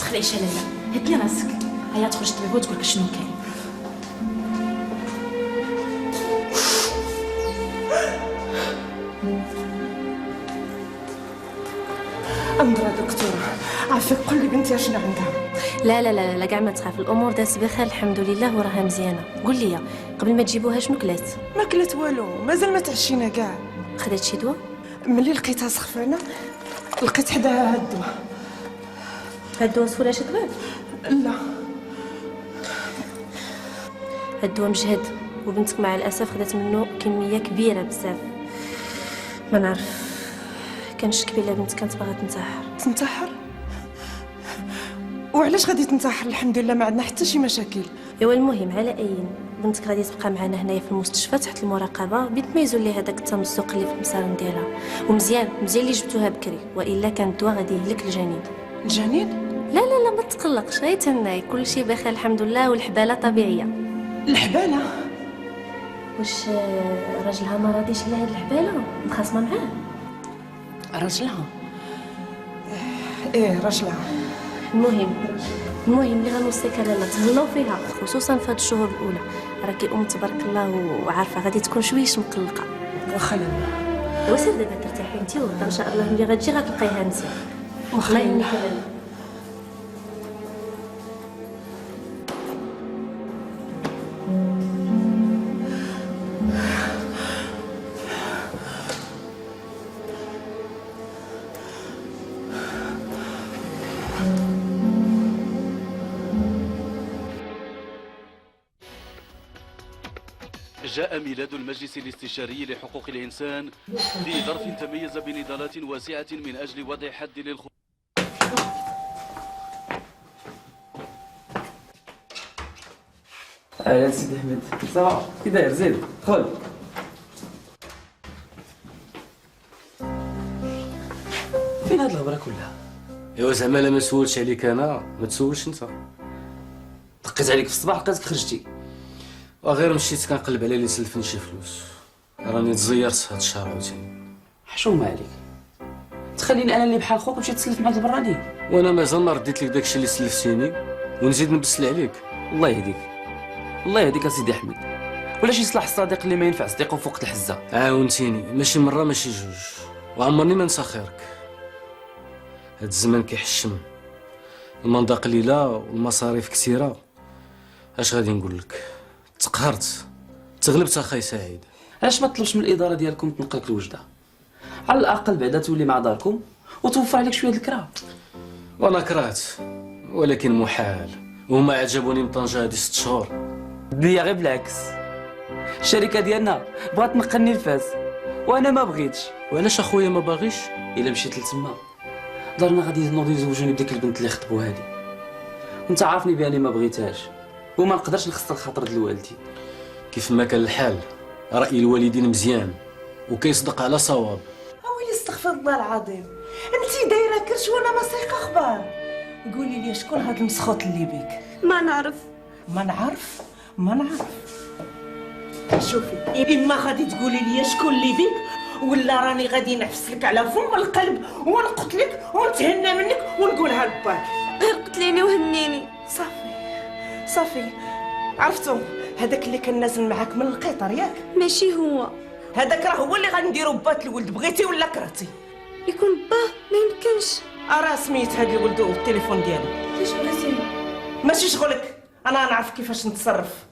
تخلعيش عليا، هدي راسك. هيا تخرج طبيبه وتقول لك شنو كاين. أمرا دكتورة، عافاك قول لي بنتي شنو عندها؟ لا لا لا لا كاع ما تخاف، الامور دازت بخير الحمد لله وراها مزيانه. قول لي قبل ما تجيبوها شنو كلات؟ ما كلات والو، مازال ما تعشينا كاع. خدات شي دواء؟ ملي لقيتها سخفانه لقيت حداها هاد الدواء. هاد الدواء سفوله شكباب؟ لا هاد الدواء مجهد، وبنتك مع الاسف خدات منه كميه كبيره بزاف. ما نعرف، كنشك بلا بنتك كانت باغا تنتحر. تنتحر؟ وعلاش غادي تنتحر؟ الحمد لله ما عندنا حتى شي مشاكل. ايوا المهم على اين بنتك غادي تبقى معنا هنايا في المستشفى تحت المراقبه بتميزوا لي هذاك التمزق اللي في المسار ديالها. ومزيان اللي جبتوها بكري، والا كان الدواء غادي يهلك الجنين. الجنين؟ لا لا لا ما تقلقش، غير تناي كلشي بخير الحمد لله، والحباله طبيعيه. الحباله؟ واش راجلها ما راضيش على هاد الحباله؟ مخاصمه معاه؟ راجلها؟ ايه راجلها. المهم اللي غنوصيك لالا تهلاو فيها، خصوصا في هاد الشهور الاولى. راكي ام تبارك الله وعارفه غادي تكون شويش مقلقه. واخا لالا. وسير دابا ترتاحي انت وغدا ان شاء الله ملي غتجي غتلقايها مزيان. واخا الله لالا. يهنيك لالا. جاء ميلاد المجلس الاستشاري لحقوق الإنسان في ظرف تميز بنضالات واسعة من أجل وضع حد للخروج. اهلا سيدي احمد. صافا كي داير؟ زيد دخل. فين هاد الهضره كلها؟ ايوا زعما لا ما سولتش عليك انا ما تسولش انت. دقيت عليك في الصباح لقيتك خرجتي. وغير مشيت كنقلب على اللي سلفني شي فلوس، راني تزيرت هاد الشهر عاوتاني. حشومه عليك، تخليني انا اللي بحال خوك نمشي نتسلف مع البراني. وانا مازال ما رديت لك داكشي اللي سلفتيني ونزيد نبسل عليك. الله يهديك، الله يهديك اسيدي احمد. ولا شي صلاح الصديق اللي ما ينفع صديقه فوق الحزه. عاونتيني ماشي مره ماشي جوج، وعمرني ما ننسى خيرك. هاد الزمان كيحشم، المنطق قليله والمصاريف كثيره. اش غادي نقول لك؟ تقهرت، تغلبت اخاي سعيد. علاش ما تطلبش من الاداره ديالكم تنقلك الوجده؟ على الاقل بعدا تولي مع داركم وتوفر عليك شويه الكرا. وانا كرهت ولكن محال، وهما عجبوني من طنجه هادي 6 شهور. دنيا غير بالعكس، الشركه ديالنا بغات تنقلني لفاس وانا ما بغيتش. وعلاش اخويا ما باغيش؟ الا مشيت لتما دارنا غادي ينوضوا يزوجوني بديك البنت اللي خطبوا هادي، وانت عارفني باني ما بغيتهاش وما نقدرش نخسر الخاطر ديال والدي. كيف ما كان الحال، راي الوالدين مزيان وكيصدق على صواب. اويلي استغفر الله العظيم، انتي دايره كرش وانا ما سايقه اخبار. قولي لي شكون هذا المسخوط اللي بيك؟ ما نعرف. ما نعرف. شوفي اما غادي تقولي لي شكون اللي بيك، ولا راني غادي نعفس لك على فم القلب ونقتلك ونتهنى منك ونقولها لباك. غير قتليني وهنيني. صافي عرفتو هذاك اللي كان نازل معاك من القطر ياك؟ ماشي هو هذاك راه هو اللي غنديرو بات الولد، بغيتي ولا كرهتي. يكون باه، ما يمكنش. راه سميت هاد الولد والتليفون ديالو. علاش بغيتي؟ ماشي شغلك، انا نعرف كيفاش نتصرف.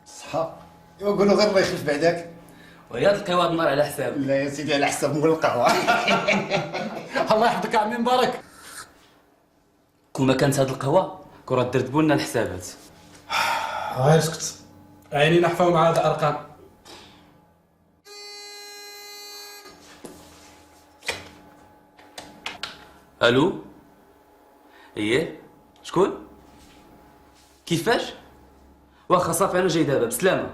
صحا يقولوا غير الله يخلف بعدك. ويا تلقاو هاد النهار على حساب. لا يا سيدي على حساب مول القهوه. الله يحفظك عمي مبارك. كون ما كانت هاد القهوه كون راه درت بولنا الحسابات. غير اسكت. عيني نحفاو مع هاد الارقام. الو ايه شكون؟ كيفاش؟ واخا صافي انا جاي دابا بسلامه.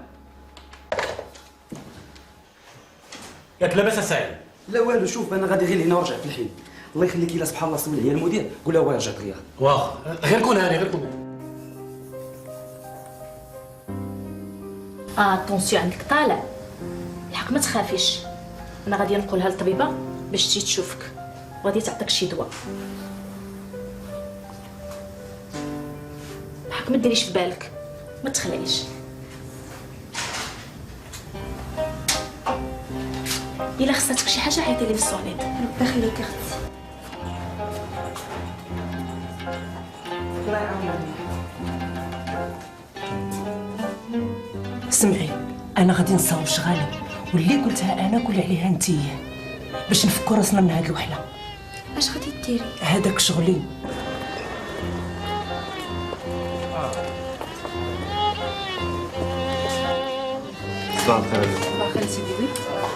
ياك لاباس سعيد؟ لا والو، شوف انا غادي غير لهنا ورجع في الحين. الله يخليك الا سبحان الله سول عليا المدير قول له هو رجعت ليا. واخا غير كون هاني غير كون هاني. الطونسيون عندك طالع. الحق ما تخافيش، انا غادي نقولها للطبيبه باش تجي تشوفك وغادي تعطيك شي دواء. الحق ما ديريش في بالك، ما تخلعيش. الا خصاتك شي حاجه عيطي لي في الصونيط. ربي يخليك اختي. الله يعاونك. سمعي، انا غادي نصاوب شغاله واللي قلتها انا قولي عليها نتيا باش نفكوا راسنا من هاد الوحله. اش غادي ديري؟ هذاك شغلي. صباح الخير. صباح الخير سيدي. وي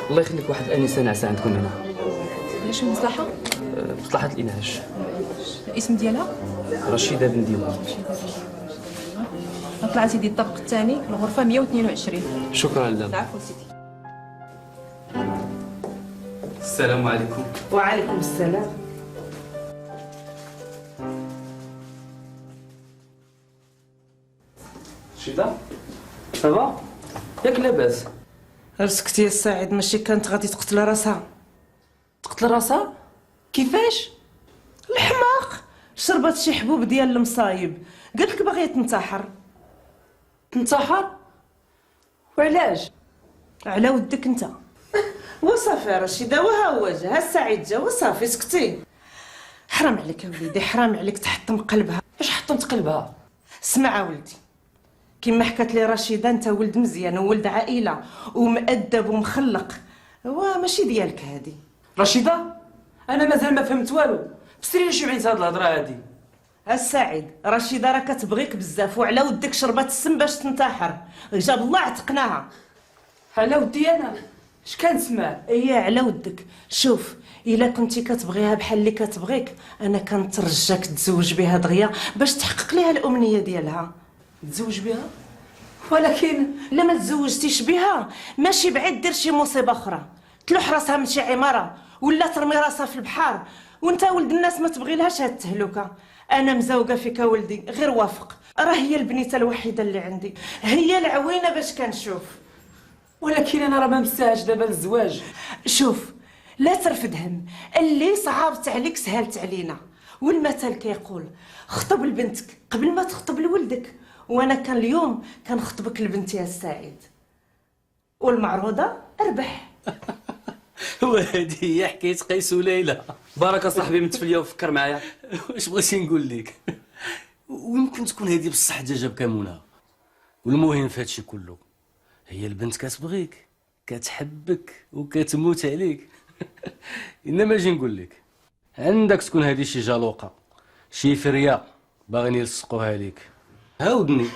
الله يخليك، واحد الانسه ناعسه عندكم هنا. علاش المصلحه؟ مصلحه الانعاش. الاسم ديالها؟ رشيده بن ديوان. طلع سيدي الطابق الثاني الغرفه 122. شكرا لله. العفو سيدي. السلام عليكم. وعليكم السلام. رشيده صافا ياك لاباس؟ رسكتي يا سعيد، ماشي كانت غادي تقتل راسها؟ تقتل راسها؟ كيفاش؟ الحماق شربت شي حبوب ديال المصايب، قالت لك باغيه تنتحر. تنتحر؟ وعلاش؟ على ودك انت. وصافي رشيده، وها هو جا، ها السعيد جا وصافي سكتي. حرام عليك يا وليدي، حرام عليك تحطم قلبها. اش حطمت قلبها؟ اسمع ولدي، كما حكات لي رشيده انت ولد مزيان وولد عائله ومؤدب ومخلق، هو ماشي ديالك هادي. رشيده انا مازال ما فهمت والو، فسري شي عين هاد الهضره هادي. السعيد رشيده راه كتبغيك بزاف وعلى ودك شربت السم باش تنتحر، جاب الله عتقناها. على ودي انا اش كنسمع؟ ايه على ودك. شوف، الا كنتي كتبغيها بحال اللي كتبغيك انا كنترجاك تزوج بها دغيا باش تحقق ليها الامنيه ديالها. تزوج بها؟ ولكن لا ما تزوجتيش بها ماشي بعيد دير شي مصيبه اخرى، تلوح راسها من شي عماره ولا ترمي راسها في البحر وانت ولد الناس ما تبغي لهاش هاد التهلكه. انا مزوقه فيك ولدي، غير وافق، راه هي البنيته الوحيده اللي عندي، هي العوينه باش كنشوف. ولكن انا راه ما مساهاش دابا الزواج. شوف، لا ترفد هم، اللي صعابت عليك سهلت علينا، والمثل كيقول خطب لبنتك قبل ما تخطب لولدك، وانا كان اليوم كنخطبك لبنتي يا السعيد، والمعروضه اربح. وهذه هي حكايه قيس وليلى. بارك صاحبي متفليه وفكر معايا. واش بغيتي نقول لك؟ ويمكن تكون هذه بصح دجا بكمونها. والمهم في هادشي كله هي البنت كتبغيك، كتحبك وكتموت عليك. انما اجي نقول لك، عندك تكون هذه شي جالوقه، شي فريه باغيين يلصقوها ليك. هاودني.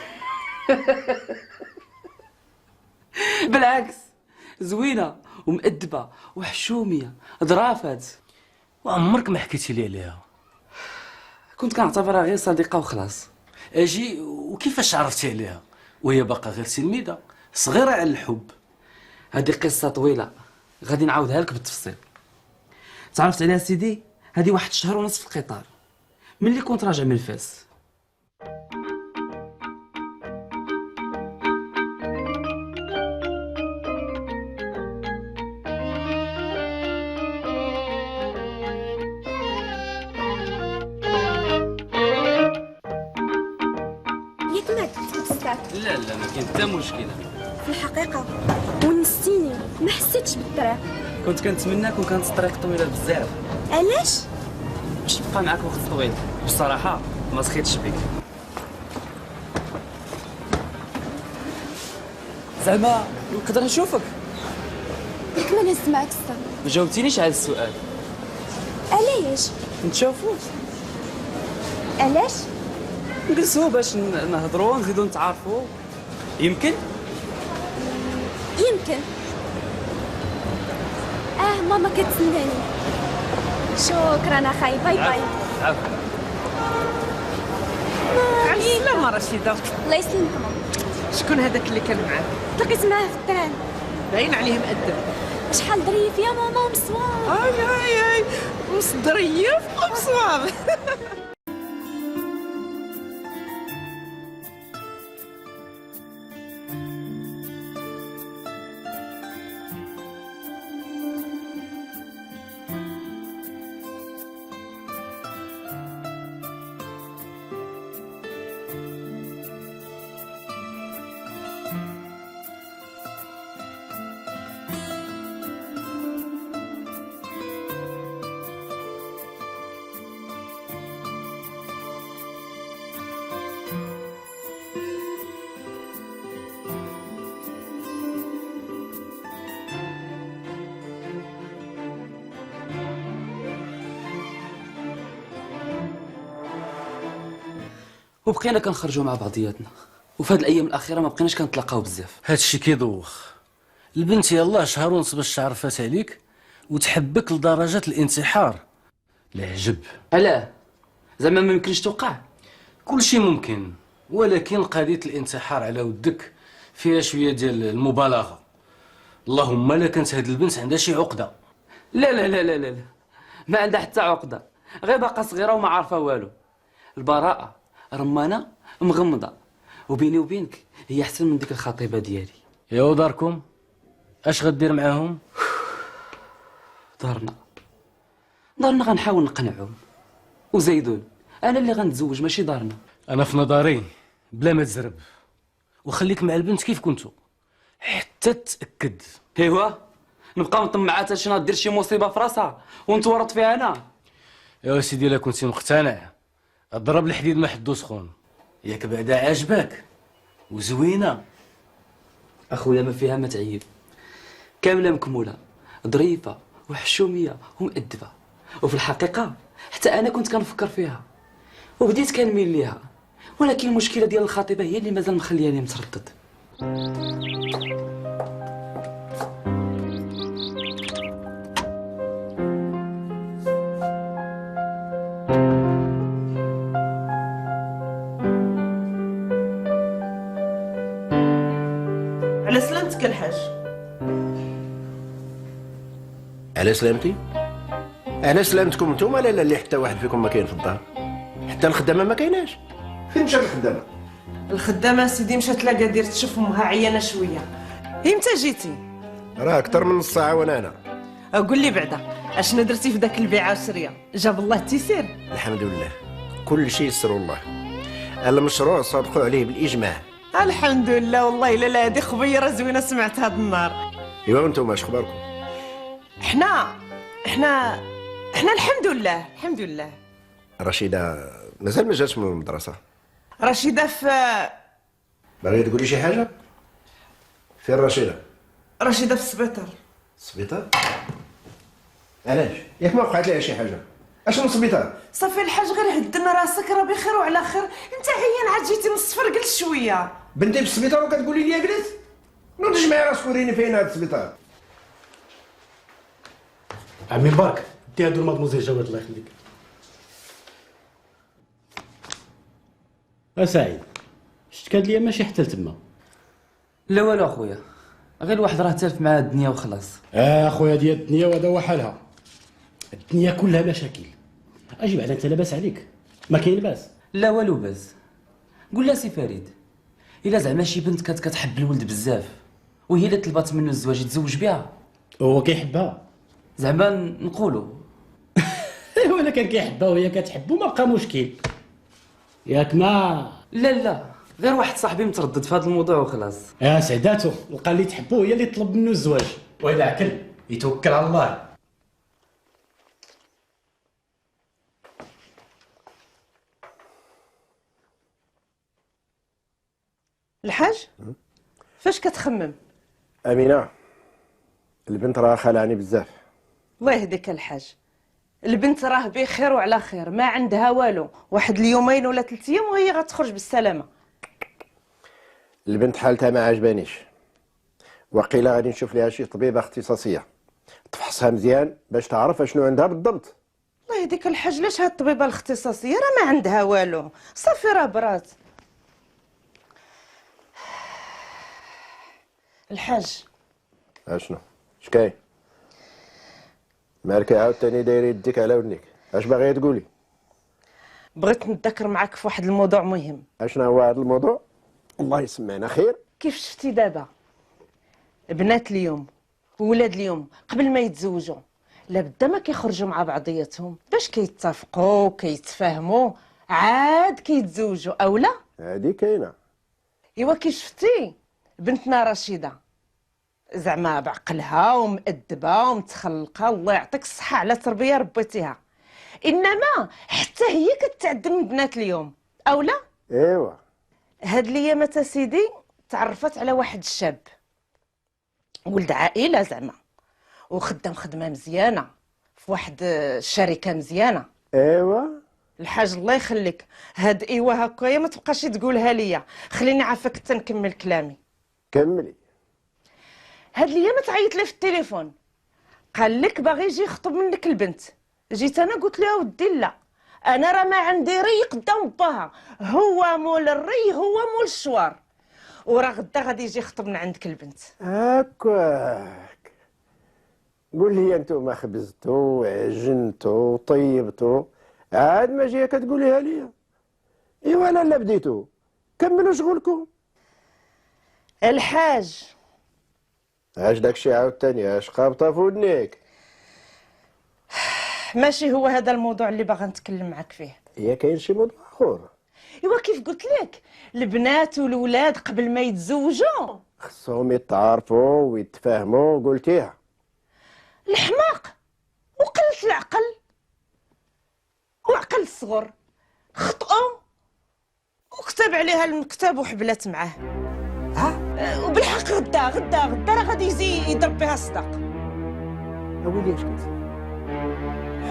بالعكس زوينه ومؤدبه وحشوميه ظرافات، وعمرك ما حكيتي لي عليها. كنت كنعتبرها غير صديقه وخلاص. اجي وكيفاش عرفتي عليها وهي باقا غير تلميذه صغيره على الحب؟ هذه قصه طويله غادي نعاودها لك بالتفصيل. تعرفت عليها سيدي هذه واحد شهر ونص في القطار ملي كنت راجع من فاس. ياك ما كنت بزاف لا ما كاين حتى مشكله. في الحقيقه ونستيني، ما حسيتش بالطريق. كنت كنتمناك وكانت الطريق طويله بزاف علاش؟ باش نبقى معاك وقت طويل. بصراحه ما سخيتش بك. زعما نقدر نشوفك؟ ياك ما نهز معاك الصا. ما جاوبتينيش على السؤال. علاش؟ نتشافوا علاش؟ نجلسوا باش نهضروا ونزيدوا نتعارفوا. يمكن ماما كتسناني. شكرا اخاي، باي باي. على السلامه رشيده. الله يسلمكم. شكون هذاك اللي كان معاك؟ تلاقيت معاه في التران، باين عليه مؤدب. شحال ظريف يا ماما ومصواب. اي وصدريف ومصواب. وبقينا كنخرجوا مع بعضياتنا، وفي هاد الايام الاخيره ما بقيناش كنتلاقاو بزاف. هادشي كيدوخ. البنت يلاه شهر ونص باش تعرفات عليك وتحبك لدرجه الانتحار. العجب. علاه؟ زعما ما يمكنش توقع؟ كلشي ممكن، ولكن قضيه الانتحار على ودك فيها شويه ديال المبالغه. اللهم لا كانت هاد البنت عندها شي عقده. لا لا لا لا لا، ما عندها حتى عقده، غير باقا صغيره وما عارفه والو. البراءه رمانه مغمضه، وبيني وبينك هي احسن من ديك الخطيبه ديالي. يا وداركم اش غدير معاهم؟ دارنا غنحاول نقنعهم، وزيدون انا اللي غنتزوج ماشي دارنا. انا في نظري بلا ما تزرب وخليك مع البنت كيف كنتو حتى تاكد. ايوا نبقاو نطمعات حتى شنو دير شي مصيبه في راسها ونتورط فيها انا. يا سيدي الا كنتي مقتنع اضرب الحديد ما حدو سخون. ياك بعدا عاجباك وزوينه اخويا ما فيها ما تعيب، كامله مكموله، ظريفه وحشوميه ومؤدبه، وفي الحقيقه حتى انا كنت كنفكر فيها وبديت كنميل ليها، ولكن المشكله ديال الخطيبه هي اللي مازال مخلياني متردد. على سلامتك الحاج. على سلامتي؟ على سلامتكم نتوما؟ لا اللي حتى واحد فيكم ما كاين في الدار، حتى الخدامه ما كايناش. فين مشات الخدامه؟ الخدامه سيدي مشات لاكادير تشوف امها عيانه شويه. امتى جيتي؟ راه اكثر من نص ساعه وانا هنا. قول لي بعدا اشنو درتي في داك البيعه والشريه؟ جاب الله التيسير؟ الحمد لله كل شيء يسر الله. المشروع صادقوا عليه بالاجماع. الحمد لله. والله الا لا هذه خبيره زوينه سمعت هذا النهار. ايوا وانتم اش اخباركم؟ احنا الحمد لله الحمد لله. رشيده مازال ما جاتش من المدرسه. رشيده في باغي تقولي شي حاجه؟ فين رشيده؟ رشيده في السبيطار. السبيطار؟ علاش؟ ياك ما وقعت لها شي حاجه؟ اشنو السبيطار؟ صافي الحاج غير هدنا راسك راه بخير وعلى خير. انت عيان عاد جيتي نص فرقل شويه. بنتي في السبيطار وكتقولي لي جلس؟ نوض جمعي راسك وريني فين هذا السبيطار. عمي مبارك دي هادو المدموزيل جواد الله يخليك. سعيد شفت كاد ليا ماشي حتى لتما. لا والو اخويا، غير الواحد راه تالف مع الدنيا وخلاص. اخويا ديال الدنيا وهذا هو حالها. الدنيا كلها مشاكل. اجي بعدا انت لاباس عليك؟ ما كاين باس؟ لا والو باز. قول لها سي فريد، الا زعما شي بنت كانت كتحب الولد بزاف وهي اللي طلبات منه الزواج يتزوج بها. هو كيحبها؟ زعما نقولوا ولا كان كيحبها وهي كتحبو ما بقى مشكل. ياك ما لا غير واحد صاحبي متردد في هذا الموضوع وخلاص. سعداتو لقى اللي تحبو هي اللي طلب منه الزواج، واذا عقل يتوكل على الله. الحاج فاش كتخمم؟ امينه البنت راه خلعني بزاف. الله يهديك الحاج. البنت راه بخير وعلى خير، ما عندها والو، واحد اليومين ولا 3 ايام وهي غتخرج بالسلامه. البنت حالتها ما عجبانيش، وقيله غادي نشوف ليها شي طبيبه اختصاصيه تفحصها مزيان باش تعرف اشنو عندها بالضبط. الله يهديك الحاج، علاش هاد الطبيبه الاختصاصيه راه ما عندها والو، صافي راه برات. الحاج اشنو اش كاين؟ مالك عاوتاني داير يديك على ودنك؟ اش باغيه تقولي؟ بغيت نتذكر معاك في واحد الموضوع مهم. اشنو هو هذا الموضوع؟ الله يسمعنا خير. كيف شفتي دابا بنات اليوم وولاد اليوم قبل ما يتزوجوا لابد ما كيخرجوا مع بعضياتهم باش كيتفقوا كيتفاهموا عاد كيتزوجوا او لا؟ هادي كاينه. ايوا كي شفتي بنتنا رشيده زعما بعقلها ومؤدبه ومتخلقه، الله يعطيك الصحه على تربيه ربيتيها، انما حتى هي كتعدل من بنات اليوم او لا؟ ايوا هاد الايامات سيدي تعرفت على واحد الشاب ولد عائله زعما وخدام خدمه مزيانه في واحد الشركه مزيانه. ايوا الحاج الله يخليك، هاد ايوا هكايا ما تبقاش تقولها ليا، خليني عافاك حتى نكمل كلامي. كملي. هاد الايام تعيط لي في التليفون، قال لك باغي يجي يخطب منك البنت. جيت انا قلت له ودي لا، انا راه ما عندي ري قدام باها، هو مول الري هو مول الشوار، وراه غدا غادي يجي يخطب من عندك البنت. هكاك. قول لي انتوما خبزتو عجنتو طيبتو، عاد ما جايه كتقوليها ليا. ايوا لا بديتو، كملوا شغلكم. الحاج اش داكشي عاوتاني، اش خابطه في ودنيك؟ ماشي هو هذا الموضوع اللي باغا نتكلم معاك فيه. هي كاين شي موضوع اخر؟ ايوا كيف قلت لك، البنات والولاد قبل ما يتزوجوا خصهم يتعارفوا ويتفاهموا، قلتيها. الحماق وقلة العقل وعقل الصغر خطأوا وكتب عليها المكتب وحبلت معاه. وبالحق غدا راه غادي يجي يضرب بها الصداق. اويلي اش كنت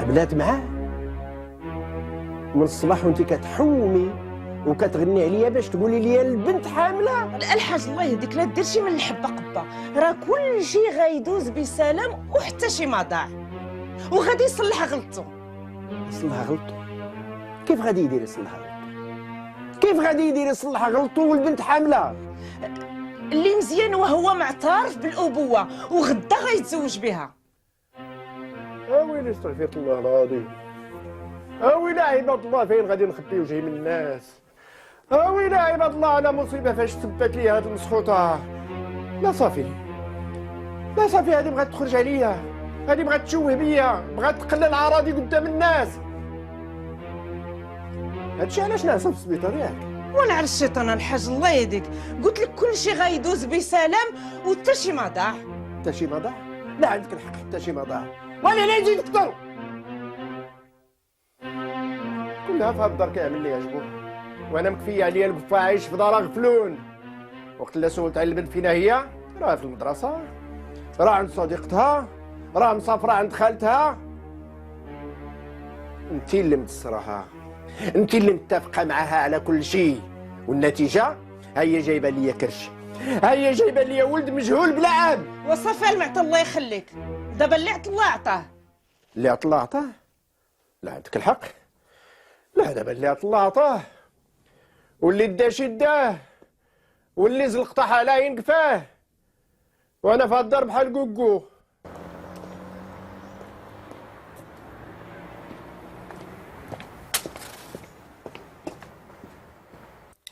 حبلات معاه من الصباح وانت كتحومي وكتغني عليا باش تقولي لي البنت حامله؟ الحاج الله يهديك لا دير شي من الحبه قبه، راه كل شيء غيدوز بسلام وحتى شي ما ضاع، وغادي يصلح غلطو. يصلح غلطو؟ كيف غادي يدير يصلح غلطو؟ كيف غادي يدير يصلح غلطو والبنت حامله؟ اللي مزيان وهو معترف بالابوه وغدا غيتزوج بها. اويلي استغفر الله العظيم، اويلي عباد الله فين غادي نخبي وجهي من الناس؟ اويلي عباد الله على مصيبه فاش تبت لي هاد المسخوطه. لا صافي هادي بغات تخرج عليا، هادي بغات تشوه بيا، بغات تقلل عراضي قدام الناس. هادشي علاش نعسى في السبيطار ياك؟ وانا على الشيطان الحاج الله يهديك، قلت لك كل شيء غيدوز بسلام وحتى شي ما ضاع. حتى شي ما ضاع؟ لا عندك الحق، حتى شي ما ضاع، وانا لا نزيد اكثر. كلها في هاد الدار كيعمل اللي يعجبو، وانا مكفيه عليا القفا عايش في دار غفلون. وقت اللي سولت على البنت فينا هي، راه في المدرسه، راه عند صديقتها، راه مسافره عند خالتها. انتي اللي متصراها، انتي اللي متفقه معاها على كل شيء، والنتيجه هي جايبه ليا كرش، هي جايبه ليا ولد مجهول بلا اب. وصافي المعطى الله يخليك، دابا اللي عطى الله عطاه. اللي عطى الله عطاه؟ لا عندك الحق، لا دابا اللي عطى الله عطاه، واللي دا شداه، واللي زلق طاح لا ينقفاه، وانا في هالدار بحال كوكو.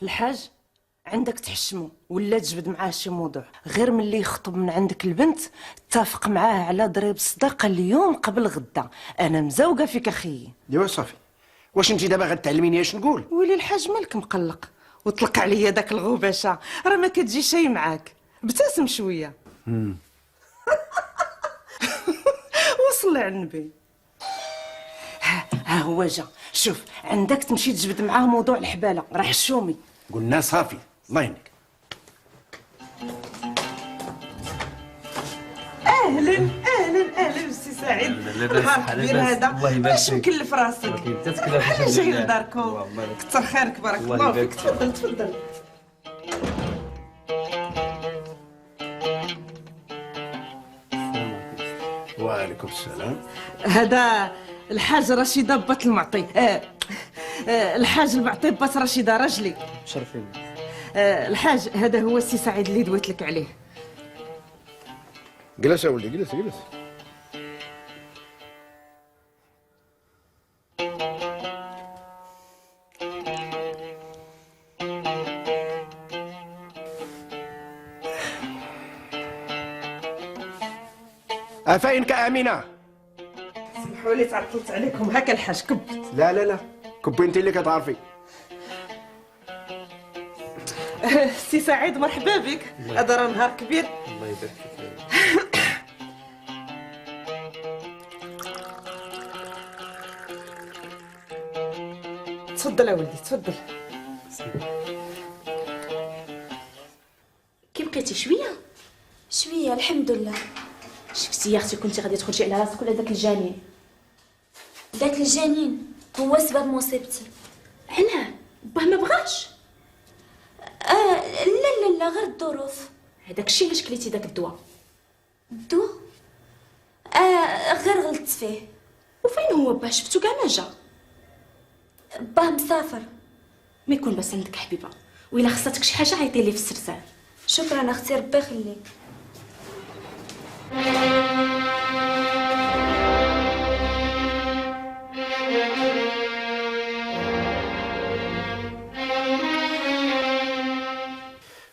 الحاج عندك تحشمو ولا تجبد معاه شي موضوع، غير ملي يخطب من عندك البنت اتفق معاه على ضريب الصداقه اليوم قبل غدا. انا مزوقه فيك اخيي. ايوا صافي، واش انت دابا غتعلميني اش نقول؟ ولي الحاج مالك مقلق وطلق عليا داك الغباشه، راه ما كتجي شي معاك، ابتسم شويه. وصل على النبي. ها هو جا، شوف عندك تمشي تجبد معاه موضوع الحباله، راه حشومي. قلنا صافي، الله يهنيك. اهلا بسي سعيد. نهار كبير هذا، باش مكلف راسك؟ بحال جاي لداركم. كثر خيرك، بارك الله فيك. تفضل. وعليكم السلام. هذا الحاج رشيده بات المعطي. الحاج المعطي بات رشيده راجلي. شرفين. الحاج هذا هو السي سعيد اللي دويت لك عليه. جلس يا ولدي، جلس. أفاينك آمنة؟ سمحوا لي تعطلت عليكم، هكا الحاج كب. لا كبي انت اللي كتعرفي. سي سعيد مرحبا بك، هذا راه نهار كبير. الله يبارك فيك. تفضل يا ولدي تفضل. كي بقيتي شويه الحمد لله. شفتي يا اختي كنتي غادي تخرجي على راسك ولا داك الجنين؟ داك الجنين هو سبب مصيبتي. علاه باه ما بغاش؟ لا غير الظروف. هذاك الشيء علاش كليتي داك الدواء؟ الدواء غير غلطت فيه. وفين هو باه؟ شفتو كاع ما جا. باه مسافر. ما يكون بس عندك حبيبه، وإلا خصاتك شي حاجه عيطي لي في السرسال. شكرا اختي، ربي يخليك.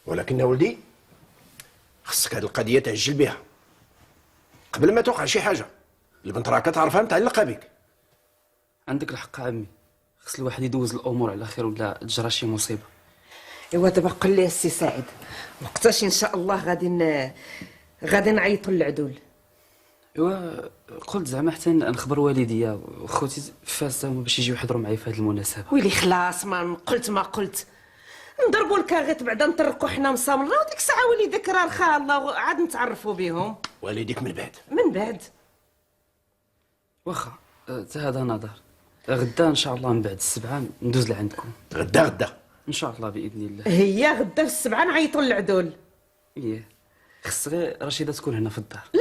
ولكن ولدي خصك هاد القضيه تعجل بها قبل ما توقع شي حاجه. البنت راك تعرفها متعلقه بك. عندك الحق عمي، خص الواحد يدوز الامور على خير ولا تجرى شي مصيبه. ايوا دابا قل لي السي سعيد، وقتاش ان شاء الله غادي نعيطوا للعدول؟ ايوا قلت زعما حتى نخبر والديا وخوتي فاس هما باش يجيو يحضروا معايا في هذه المناسبه. ويلي خلاص، ما قلت نضربوا الكاغيط بعدا نطرقوا حنا مسامره، وديك الساعه وليدك راه رخا الله عاد نتعرفوا بهم. والديك من بعد واخا حتى هذا نظر. غدا ان شاء الله من بعد السبعه ندوز لعندكم. غدا ان شاء الله باذن الله. هي غدا في السبعه نعيطوا للعدول. ايه خص غير رشيده تكون هنا في الدار. لا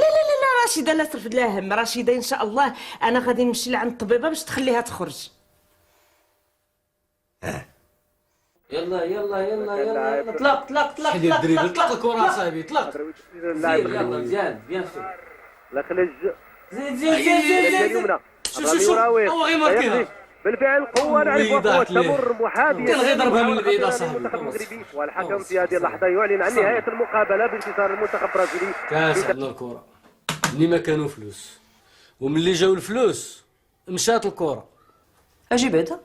رشيده لا ترفد لها هم. رشيده ان شاء الله انا غادي نمشي لعند الطبيبه باش تخليها تخرج. يلا طلق حيد الدريب، طلق الكره صاحبي، طلق يلا مزيان بيان في. لا خلي زيد شوف هو غير ماركيها بالفعل قوة نعرفها قوة تمر محاذية. كان غير ضربها من البعيد صاحبي. المنتخب المغربي والحكم في هذه اللحظة يعلن عن نهاية المقابلة بانتصار المنتخب البرازيلي. كاسبنا الكرة ملي ما كانوا فلوس، وملي جاو الفلوس مشات الكرة. اجي بعدا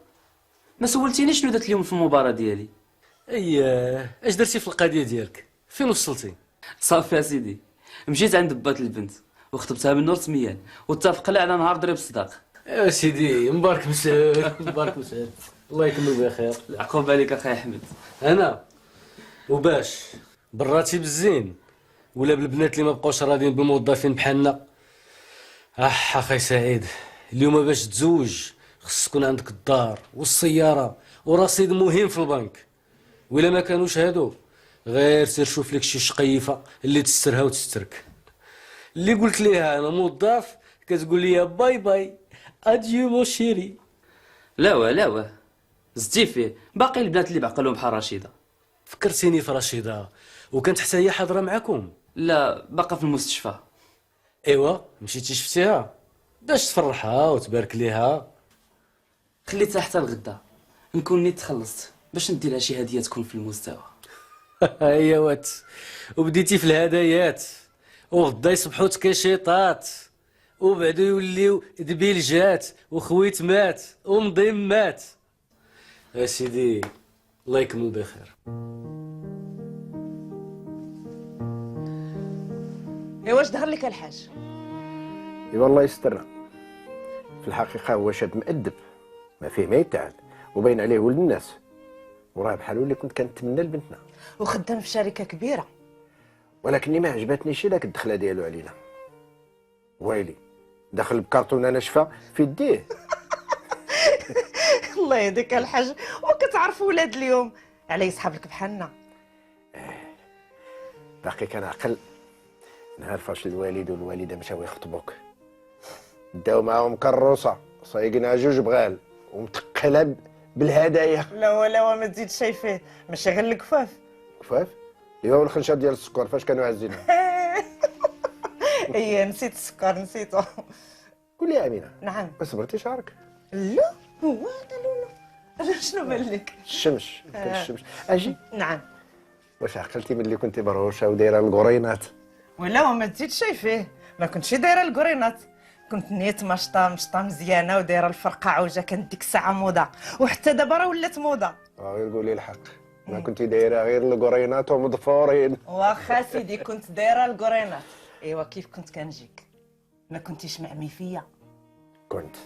ما سولتينيش شنو درت اليوم في المباراة ديالي. اييه اش درتي في القضية ديالك؟ فين وصلتي؟ صافي يا سيدي، مشيت عند بات البنت وخطبتها منه رسميا واتفقنا على نهار ضرب الصداق. ايوا سيدي مبارك مسعود الله يكمل بخير. عقوب عليك اخي احمد. انا وباش بالراتب الزين ولا بالبنات اللي ما بقاوش راضيين بالموظفين بحالنا. اخي سعيد، اليوم باش تزوج خص تكون عندك الدار والسياره ورصيد مهم في البنك، ولا ما كانوش هادو غير سير شوف لك شي شقيفه اللي تسترها وتسترك. اللي قلت ليها انا موظف كتقول لي باي باي اديو مو شيري. لا زدتي فيه. باقي البنات اللي بعقلهم بحال رشيده. فكرتيني في رشيده، وكانت حتى هي حاضره معكم؟ لا باقا في المستشفى. ايوا مشيتي شفتيها باش تفرحها وتبارك ليها؟ خليتها حتى الغدا نكون نيت تخلصت باش ندي لها شي هديه تكون في المستوى. ايوات وبديتي في الهدايات، وغدا يصبحوا تكاشيطات، وبعدو يوليو دبيلجات وخويتمات ومضمات. يا سيدي الله يكمل بخير. ايوا اش دهر لك الحاج؟ ايوا الله يسترنا. في الحقيقة هو شاب مؤدب ما فيه ما يتعب وباين عليه ولد الناس، وراه بحال اللي كنت كنتمنى لبنتنا. وخدام في شركه كبيره. ولكني ما عجبتنيش داك الدخله ديالو علينا. ويلي دخل بكرتونه ناشفه في يديه. الله يهديك الحاج، وكتعرف ولاد اليوم على يسحب لك بحالنا. باقي كنعقل نهار فاش الوالد والوالده مشاو يخطبوك داو معاهم كروسه صايقنا جوج بغال ومتقله بالهدايا. لا ما تزيد شي فيه، ماشي غير الكفاف. كفاف؟ ايوا والخنشه ديال السكر فاش كانوا عازينها. ايه نسيت السكر نسيته. قول لي يا امينه. نعم. ما صبرتي شعرك؟ لا هو هذا شنو بان لك؟ الشمس الشمس. اجي. نعم. واش عقلتي ملي كنتي برهوشه ودايره القرينات؟ ولا ما تزيد شي فيه، ما كنتش دايره القرينات، كنت نيت مشطه مزيانه ودايره الفرقه عوجه. كانت ديك الساعه موضه، وحتى دابا راه ولات موضه. غير قولي الحق، ما كنتي دايره غير القرينات ومضفورين. واخا سيدي كنت دايره القرينات. ايوا كيف كنت كنجيك؟ ما كنتيش معمي فيا. كنت،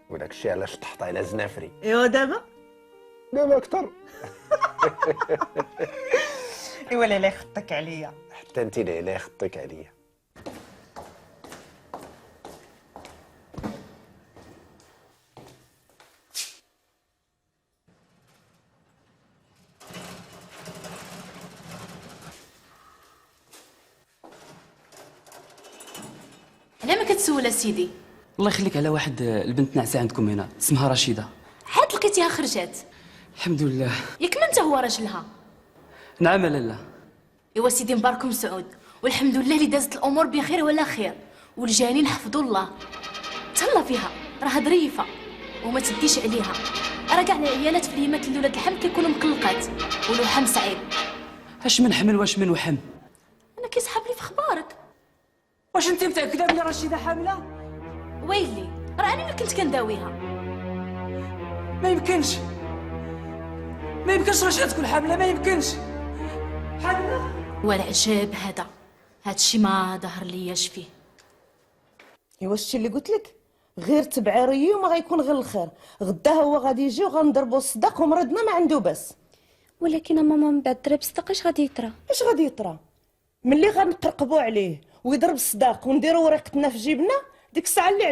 وداك الشيء علاش طحت على زنافري. ايوا دابا اكثر. ايوا لا خطك عليا. حتى انت لا خطك عليا. علاه ما كتسول اسيدي؟ الله يخليك على واحد البنت ناعسه عندكم هنا اسمها رشيده. عاد لقيتيها خرجات؟ الحمد لله. ياك ما انت هو راجلها؟ نعم لاله. ايوا سيدي مباركم سعود، والحمد لله اللي دازت الامور بخير ولا خير، والجانين حفظوا الله. تهلا فيها راها ظريفه وما تديش عليها، راه كاع العيالات في اليمات اللي ولاد الحم كيكونوا مقلقات والوحم صعيب. اش من حمل واش من وحم؟ انا كيسحب لي في اخبارك. واش انت متاكده بلي رشيده حامله؟ ويلي راه انا اللي كنت كنداويها. ما يمكنش رشيده تكون حامله، ما يمكنش حامله. والعجاب هادشي ما ظهر لياش فيه. ايوا الشي اللي قلت لك، غير تبعي ريي وما غيكون غير الخير. غدا هو غادي يجي وغنضربوا الصداق ومرضنا ما عنده باس. ولكن ماما من بعد ضرب الصداق اش غادي يطرى؟ اش غادي يطرى؟ ملي غنقرقبوا عليه ويضرب الصداق ونديروا ورقتنا في جيبنا، ديك الساعه اللي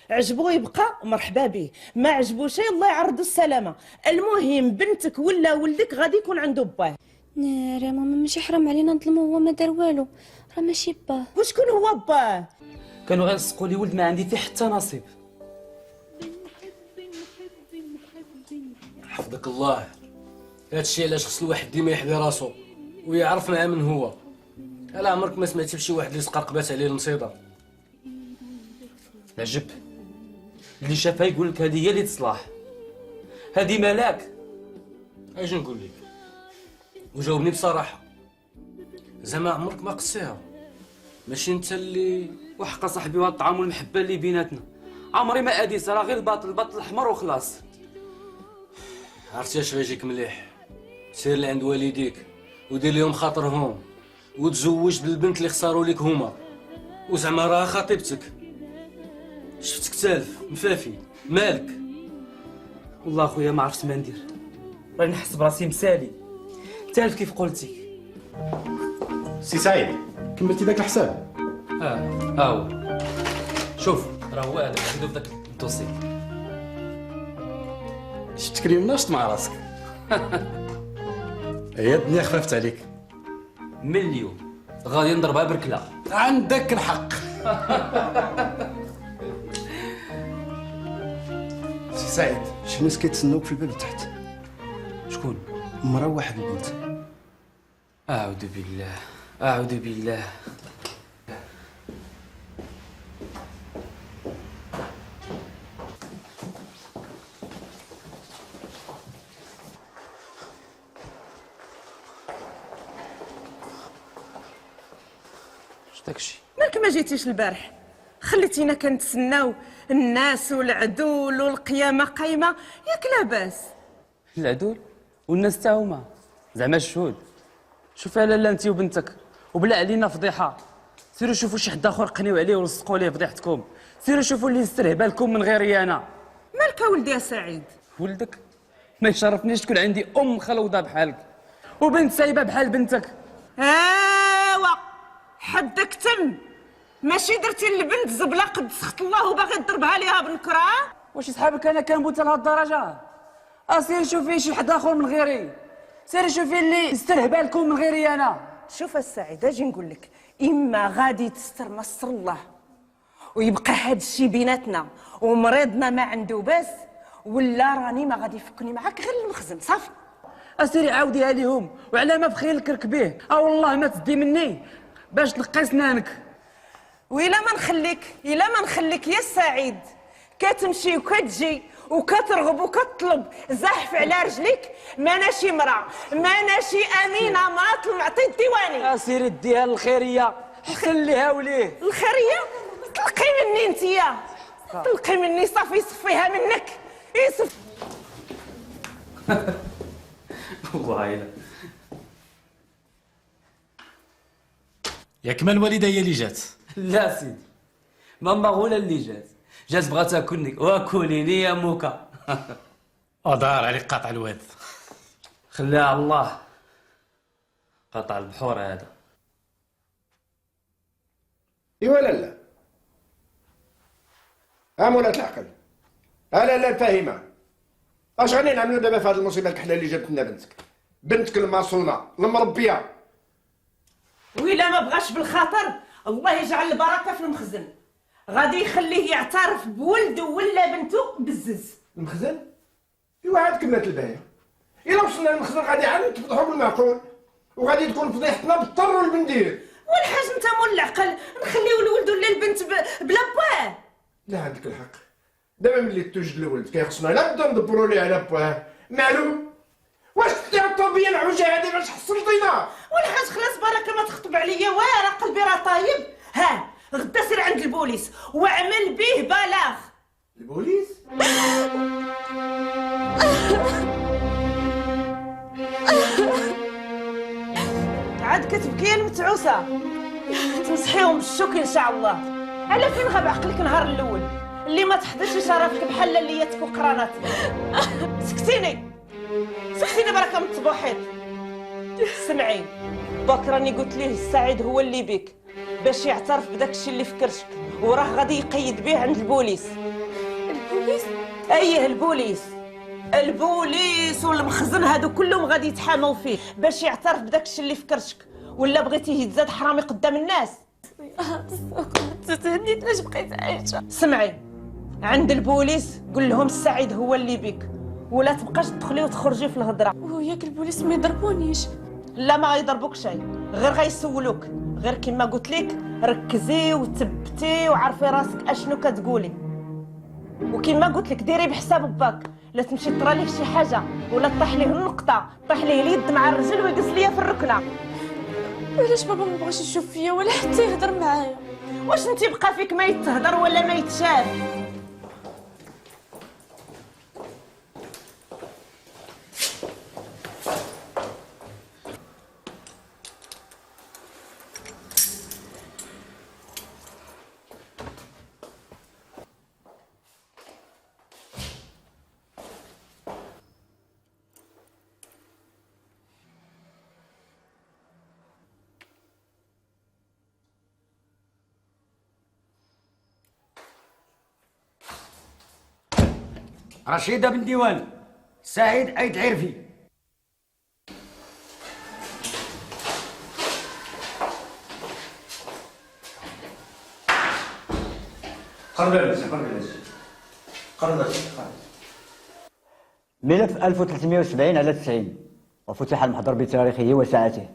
عجبو يبقى مرحبا به، ما عجبوش الله يعرضوا السلامه. المهم بنتك ولا ولدك غادي يكون عنده باه. ناري يا ماما ماشي حرام علينا نظلمو، هو ما دار والو، راه ماشي باه. وشكون هو باه؟ كانوا غيلصقوا لي ولد ما عندي فيه حتى نصيب. حفظك الله. هادشي علاش خص الواحد ديما يحمي راسو ويعرف مع من هو. على عمرك ما سمعتي بشي واحد اللي سقرقبات عليه المصيده. العجب اللي شافها يقول لك هذه هي اللي تصلاح، هذه ملاك. اجي نقول لك وجاوبني بصراحه، زعما عمرك ما قصيها؟ ماشي انت اللي وحق صاحبي وهاد الطعام والمحبه اللي بيناتنا عمري ما اديت، راه غير الباطل الاحمر وخلاص. عرفتي اش غيجيك مليح؟ سير لعند والديك ودير لهم خاطرهم وتزوج بالبنت اللي خسروا لك هما، وزعما راها خطيبتك. شفتك تالف مفافي مالك؟ والله اخويا ما عرفت ما ندير، راني نحس براسي مسالي تالف كيف قلتي. سي سعيد كملتي داك الحساب؟ هاو شوف راه هو هذا عنده في داك الدوسي. شفت كريم ناشط مع راسك. هي الدنيا خففت عليك. مليون غادي نضربها بركله. عندك الحق. سي سعيد شي ناس كيتسناوك في الباب تحت. شكون؟ مرا واحد البنت. اعوذ بالله. داكشي مالك ما جيتيش البارح؟ خليتينا كنتسناو الناس والعدول والقيامه قايمه، ياك لاباس؟ العدول والناس تا هما زعما الشهود. شوفي لاله انت وبنتك وبلا علينا فضيحه. سيروا شوفوا شي حد اخر قنيو عليه ولصقوا ليه فضيحتكم. سيروا شوفوا اللي يسترهبها لكم من غيري انا. مالك ولدي يا سعيد؟ ولدك ما يشرفنيش تكون عندي ام خلوضه بحالك وبنت سايبه بحال بنتك. ايوا حدك تم. ماشي درتي البنت زبله قد سخط الله وباغي تضربها ليها بنكره؟ واش صحابك انا كنبوت لهاد الدرجه؟ سيري شوفي شي حد اخر من غيري، سيري شوفي اللي يسترهبها لكم من غيري انا. شوف السعيد اجي نقول لك، اما غادي تستر ما استر الله ويبقى هاد الشي بيناتنا ومريضنا ما عنده باس، ولا راني ما غادي يفكني معاك غير المخزن صافي. اسيري عاوديها ليهم وعلى ما بخيلك ركبيه، والله ما تدي مني باش تنقي سنانك. وإلا ما نخليك يا سعيد كتمشي وكتجي وكترغب وكتطلب زحف على رجليك، ما ناشي مرا، ما ناشي امينه ماطل معطي الديواني. اسيري ديها للخيريه خليها وليه. الخيريه تلقي مني انتيا، تلقي مني صافي يصفيها منك يصف. والله الا ياك ما الوالده هي اللي جات؟ لا سيدي، ماما غولا اللي جات بغات تاكلني واكليني يا موكا. دار عليك قاطع الواد. خليها الله، قطع البحور هذا. ايوا لا مولاة العقل، لا فاهمه اش غادي نعملوا دابا في هذه المصيبه الكحله اللي جابت لنا بنتك المصونه المربيه. وإلا ما بغاش بالخاطر الله يجعل البركه في المخزن. غادي يخليه يعترف بولده ولا بنته بالزز. المخزن؟ ايوا عاد كملت البايع. الا وصلنا للمخزن غادي عاد نتفضحوا بالمعقول وغادي تكون فضيحتنا بالطر والبندير. والحاج انت مول العقل نخليو الولد ولا البنت بلا بواه. لا عندك الحق. دابا ملي توجد الولد كيخصنا لا بدا ندبروا ليه على بواه. معلوم؟ واش تاع الطوبيه العوجه هذه باش حصلتينا؟ والحاج خلاص بركه ما تخطب عليا راه قلبي راه طايب. ها غدا سير عند البوليس واعمل به بلاغ. البوليس؟ عاد كتبكي المتعوسه تنصحيهم بالشوك ان شاء الله. على فين غاب عقلك نهار الاول اللي ما تحضرش شرفك بحال اللياتك وقراناتك؟ سكتيني بركه من الطبوحيط. سمعي باك راني قلت ليه السعيد هو اللي بك باش يعترف بداك الشيء اللي في كرشك وراه غادي يقيد به عند البوليس. البوليس؟ ايه البوليس والمخزن هادو كلهم غادي يتحاموا فيه باش يعترف بداك الشيء اللي في كرشك. ولا بغيتيه يتزاد حرامي قدام الناس؟ تهنيت باش بقيت عايشه. سمعي عند البوليس قول لهم السعيد هو اللي بك ولا تبقاش تدخلي وتخرجي في الهضره. وياك البوليس ما يضربونيش؟ لا ما غيضربوك شيء غير غيسولوك. غير كما قلت لك ركزي وتبتي وعرفي راسك اشنو كتقولي. وكما قلت لك ديري بحساب باك لا تمشي طرا ليه شي حاجه ولا طيح ليه النقطه طيح ليه اليد مع الرجل ويقص ليا في الركنه. علاش بابا ما بغاش يشوف فيا ولا حتى يهضر معايا؟ واش انت بقى فيك ما يتهضر ولا ما يتشاف؟ رشيدة بن ديوان، سعيد أيد عرفي. ملف 1370 على 90 وفتح المحضر بتاريخه وساعته.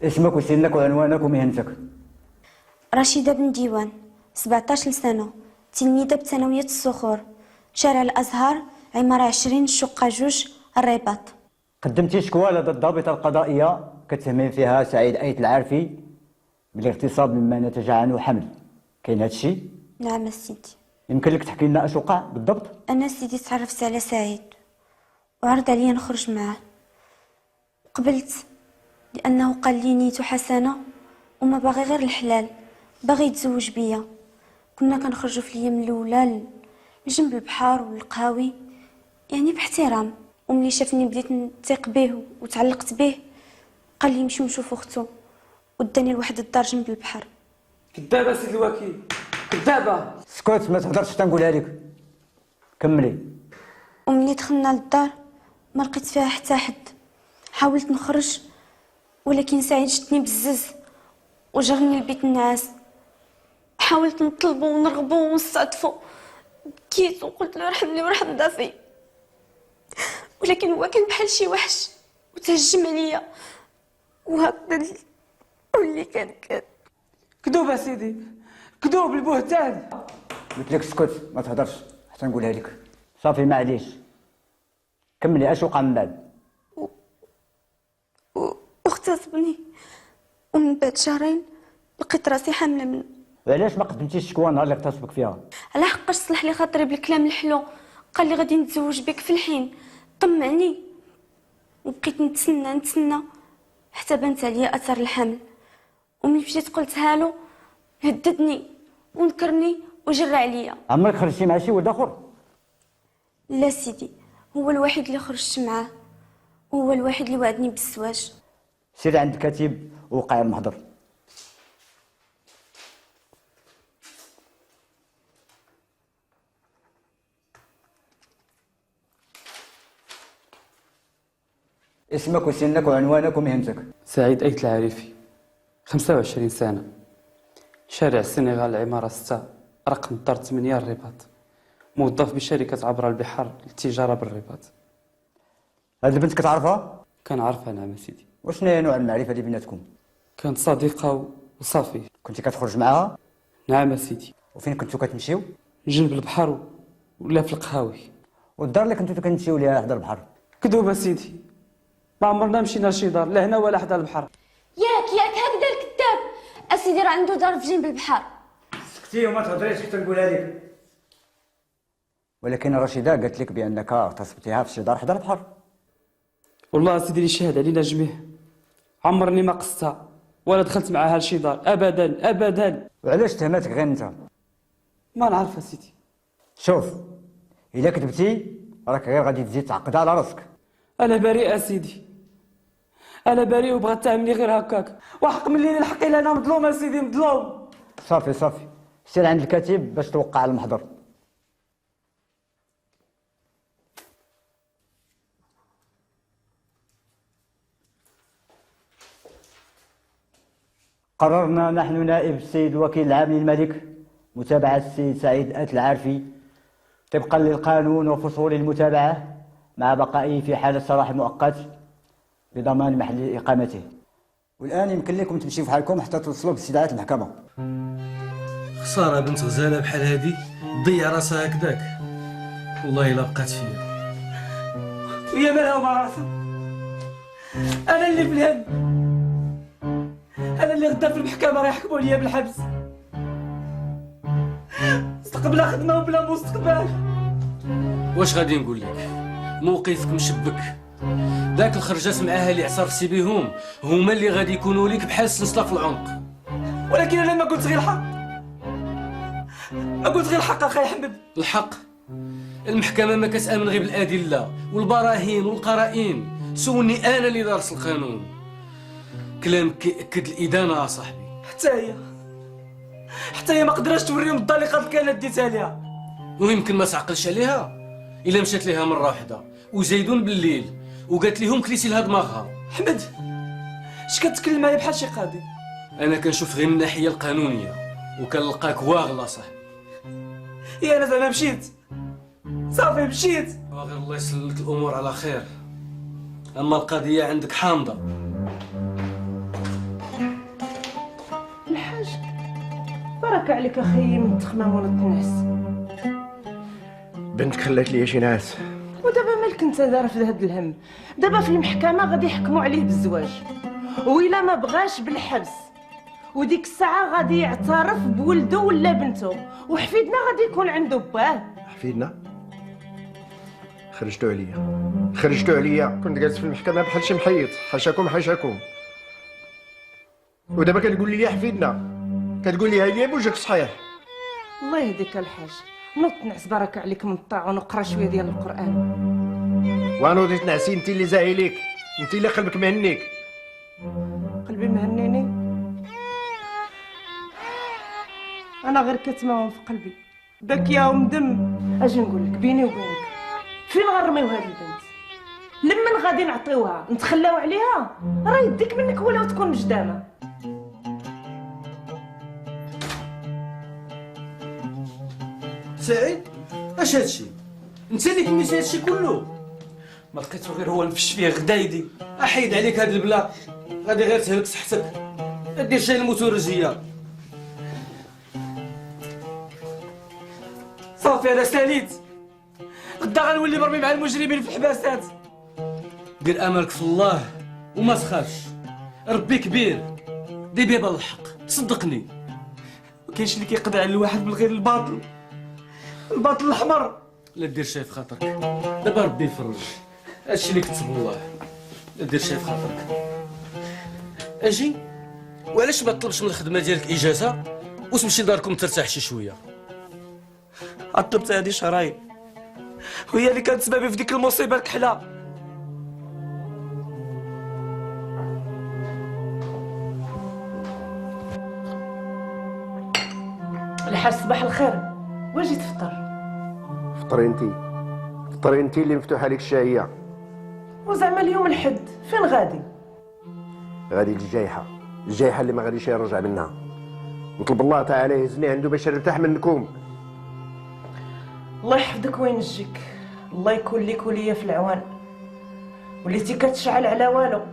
اسمك وسنك وعنوانك ومهنتك. رشيدة بن ديوان، 17 سنة، تلميذة بثانوية الصخور، شارع الأزهر، عمارة 20 الشقة 2 الرباط. قدمتي شكوى لدى الضابطة القضائية كتهمين فيها سعيد أيت العارفي بالاغتصاب مما نتج عنه حمل. كاين هادشي؟ نعم سيدي. يمكن لك تحكي لنا اش وقع بالضبط؟ أنا سيدي تعرفت على سعيد وعرض عليا نخرج معاه. قبلت لأنه قال لي نيته حسنة وما باغي غير الحلال، باغي يتزوج بيا. كنا كنخرجوا في الأيام الأولى لجنب البحر والقهاوي يعني باحترام. وملي شافني بديت نثيق به وتعلقت به قال لي نمشيو نشوفو اختو وداني لواحد الدار جنب البحر. كذابه سيدي الوكيل، كذابه. سكوت ما تهضرش تنقولها لك. كملي. وملي دخلنا للدار ما لقيت فيها حتى حد. حاولت نخرج ولكن سعيد شدني بالزز وجرني لبيت النعاس. حاولت نطلبو ونرغبو ونستعطفو، بكيت وقلت له ارحمني وارحم ضعفي، ولكن هو كان بحال شي وحش وتهجم عليا وهكذا. واللي كان كذوب سيدي، كذوب البهتان. قلت لك اسكت ما تهضرش حتى نقولها لك. صافي معليش كملي. اش وقع من بعد؟ واغتصبني ومن بعد شهرين لقيت راسي حامله منه. وعلاش ما قدمتيش الشكوى نهار اللي اغتصبك فيها؟ على حقاش صلح لي خاطري بالكلام الحلو، قال لي غادي نتزوج بك في الحين، طمعني. وبقيت نتسنى حتى بانت عليا اثر الحمل. وملي مشيت قلتها له هددني ونكرني وجرى عليا. عمرك خرجتي مع شي ولد اخر؟ لا سيدي، هو الوحيد اللي خرجت معاه وهو الوحيد اللي وعدني بالزواج. سير عند الكاتب ووقع المحضر. اسمك وسنك وعنوانك ومهنتك. سعيد أيت العارفي، 25 سنة، شارع السنغال، عمارة 6 رقم الدار 8 الرباط، موظف بشركة عبر البحر للتجارة بالرباط. هاد البنت كتعرفها؟ كنعرفها نعم سيدي. وشنو هي نوع المعرفة اللي بيناتكم؟ كانت صديقة وصافي. كنتي كتخرج معاها؟ نعم سيدي. وفين كنتو كتمشيو؟ جنب البحر ولا في القهاوي. والدار اللي كنتو كنمشيو ليها حدا البحر؟ كذوبة سيدي، ما عمرنا مشينا لشي دار لا هنا ولا حدا البحر. ياك هكذا الكذاب. اسيدي راه عنده دار في جنب البحر. سكتي وما تهضريش حتى نقولها لك. ولكن رشيدة قالت لك بانك اغتصبتيها في شي دار حدا البحر. والله سيدي اللي شاهد علينا جميع، عمرني ما قصتها ولا دخلت معاها لشي دار ابدا ابدا. وعلاش تهماتك غير انت؟ ما نعرف سيدي. شوف الا كذبتي راك غير غادي تزيد تعقد على راسك. انا بريء سيدي، انا بريء وبغات تعملي غير هكاك، وحق من اللي الحق الا انا مظلوم سيدي مظلوم. صافي سير عند الكاتب باش توقع على المحضر. قررنا نحن نائب السيد الوكيل العام للملك متابعة السيد سعيد آت العارفي طبقا للقانون وفصول المتابعة مع بقائه في حالة سراح مؤقت بضمان محل إقامته. والآن يمكن لكم تمشيوا في حالكم حتى توصلوا باستدعاء المحكمة. خسارة بنت غزالة بحال هادي تضيع راسها هكذاك، والله إلا بقات فيا. ويا مالها وما راسها، أنا اللي في الهم، أنا اللي غدا في المحكمة غيحكموا عليا بالحبس، بلا خدمة وبلا مستقبل. واش غادي نقول لك؟ موقفك مشبك. ذاك الخرجات معاها اللي اعترفتي بهم هما اللي غادي يكونوا لك بحال السلسله في العنق. ولكن انا ما قلت غير الحق، ما قلت غير الحق اخي احمد. الحق؟ المحكمه ما كتامن غير بالادله والبراهين والقرائن. سولني انا اللي دارس القانون. كلامك كيأكد الادانه صاحبي. حتى هي ما قدرتش توريهم الطريقه اللي كانت ديتها ليها. ويمكن ما تعقلش عليها الا مشات ليها مره واحده وزيدون بالليل وقالت لهم كليتي لها دماغها. احمد اش كتكلم معايا بحال شي قاضي؟ انا كنشوف غير من الناحيه القانونيه وكنلقاك واغله صاحبي. يا انا زعما مشيت صافي مشيت. غير الله يسلك الامور على خير، اما القضيه عندك حامضه. الحاج بارك عليك اخي من التخمامون التنعس. بنتك خلات لي شي ناس. ودابا مالك انت دار في هذا الهم؟ دابا في المحكمه غادي يحكموا عليه بالزواج، وإلا ما بغاش بالحبس، وديك الساعه غادي يعترف بولده ولا بنته، وحفيدنا غادي يكون عنده باه. حفيدنا خرجتوا عليا كنت جالس في المحكمه بحال شي محيط. حاشاكم ودابا كتقول لي حفيدنا، كتقول لي هاي بوجهك صحيح. الله يهديك الحاج، نوض تنعس بارك عليك من الطاعون وقرا شويه ديال القران. وانا وديت نعسي انت اللي زاهي ليك، انت اللي قلبك مهنيك. قلبي مهنيني انا غير كتماون في قلبي باكيه ومدم. اجي نقول لك بيني وبينك فين غنرميو هاد البنت؟ لمن غادي نعطيوها نتخلاو عليها؟ راه يديك منك ولا تكون مجدامه. سعيد اش هادشي؟ انت اللي كميتي هادشي كله؟ ما لقيتو غير هو نفش فيه غدايدي. احيد عليك هاد البلا، غادي غير تهلك صحتك. دير شي الموتورجيه. صافي انا ساليت، غدا غنولي مرمي مع المجرمين في الحباسات. دير املك في الله وما تخافش، ربي كبير. دي بيبا الحق صدقني. ما كاينش اللي كيقضي على الواحد من غير الباطل الاحمر. لا دير شي في خاطرك، دابا ربي يفرج. هادشي اللي كتب الله. لا دير شي في خاطرك. اجي وعلاش ما تطلبش من الخدمه ديالك اجازه وتمشي لداركم ترتاح شي شويه؟ طلبت هادي شهرين وهي اللي كانت سببي في ديك المصيبه الكحله. الحاج صباح الخير، واجي تفطر؟ فطري انت اللي مفتوحه لك الشاهيه. وزعما اليوم الحد فين غادي؟ غادي للجايحه اللي ما غاديش يرجع منها. نطلب الله تعالى يهزني عنده باش نرتاح منكم. الله يحفظك وينجيك، الله يكون لك وليا في العوان، وليتي كتشعل على والو.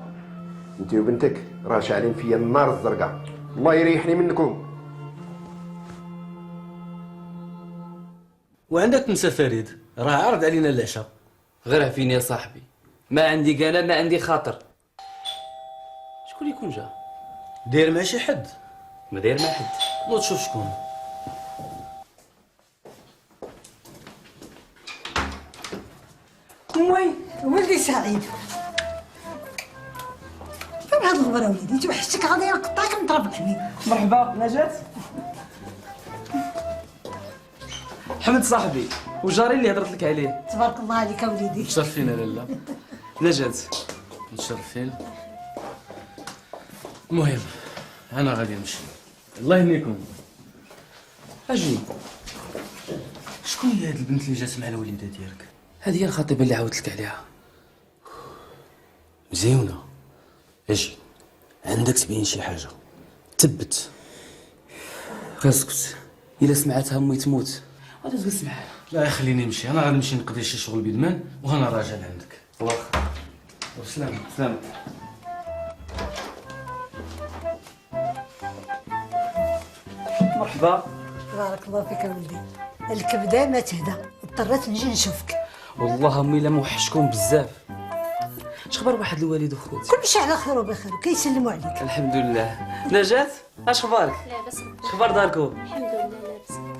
انت وبنتك راه شاعلين فيا النار الزرقاء، الله يريحني منكم. وعندك تنسى فريد، راه عرض علينا العشاء. غير عفيني يا صاحبي، ما عندي قالة ما عندي خاطر. شكون يكون جا؟ داير مع شي حد؟ ما داير مع حد. نوض شوف شكون. وي ولدي سعيد، فين هاد الغبره وليدي؟ توحشتك غادي نقطعك من طرف الحميد. مرحبا نجاة. حمد صاحبي وجاري اللي هضرت لك عليه. تبارك الله عليك وليدي. متشرفين لالا. نجاة متشرفين. المهم انا غادي نمشي، الله يهنيكم. اجي. شكون هي هاد البنت اللي جات مع الوليده ديالك؟ هذه هي الخطيبه اللي عاودت لك عليها. مزيونه. اجي عندك تبين شي حاجه تبت. غير اسكت، الا سمعتها امي تموت غادي تجلس معاها. لا خليني نمشي، انا غادي نمشي نقضي شي شغل بيدمان وهنا راجع لعندك. الله سلام سلام. مرحبا. تبارك الله فيك ولدي، الكبده ما تهدى، اضطريت نجي نشوفك. والله امي لا موحشكم بزاف. شخبر واحد الوالد وخوت؟ كلشي على خير وبخير وكيسلموا عليك. الحمد لله. نجاة اش اخبارك؟ لاباس. شخبار داركم؟ الحمد لله لاباس.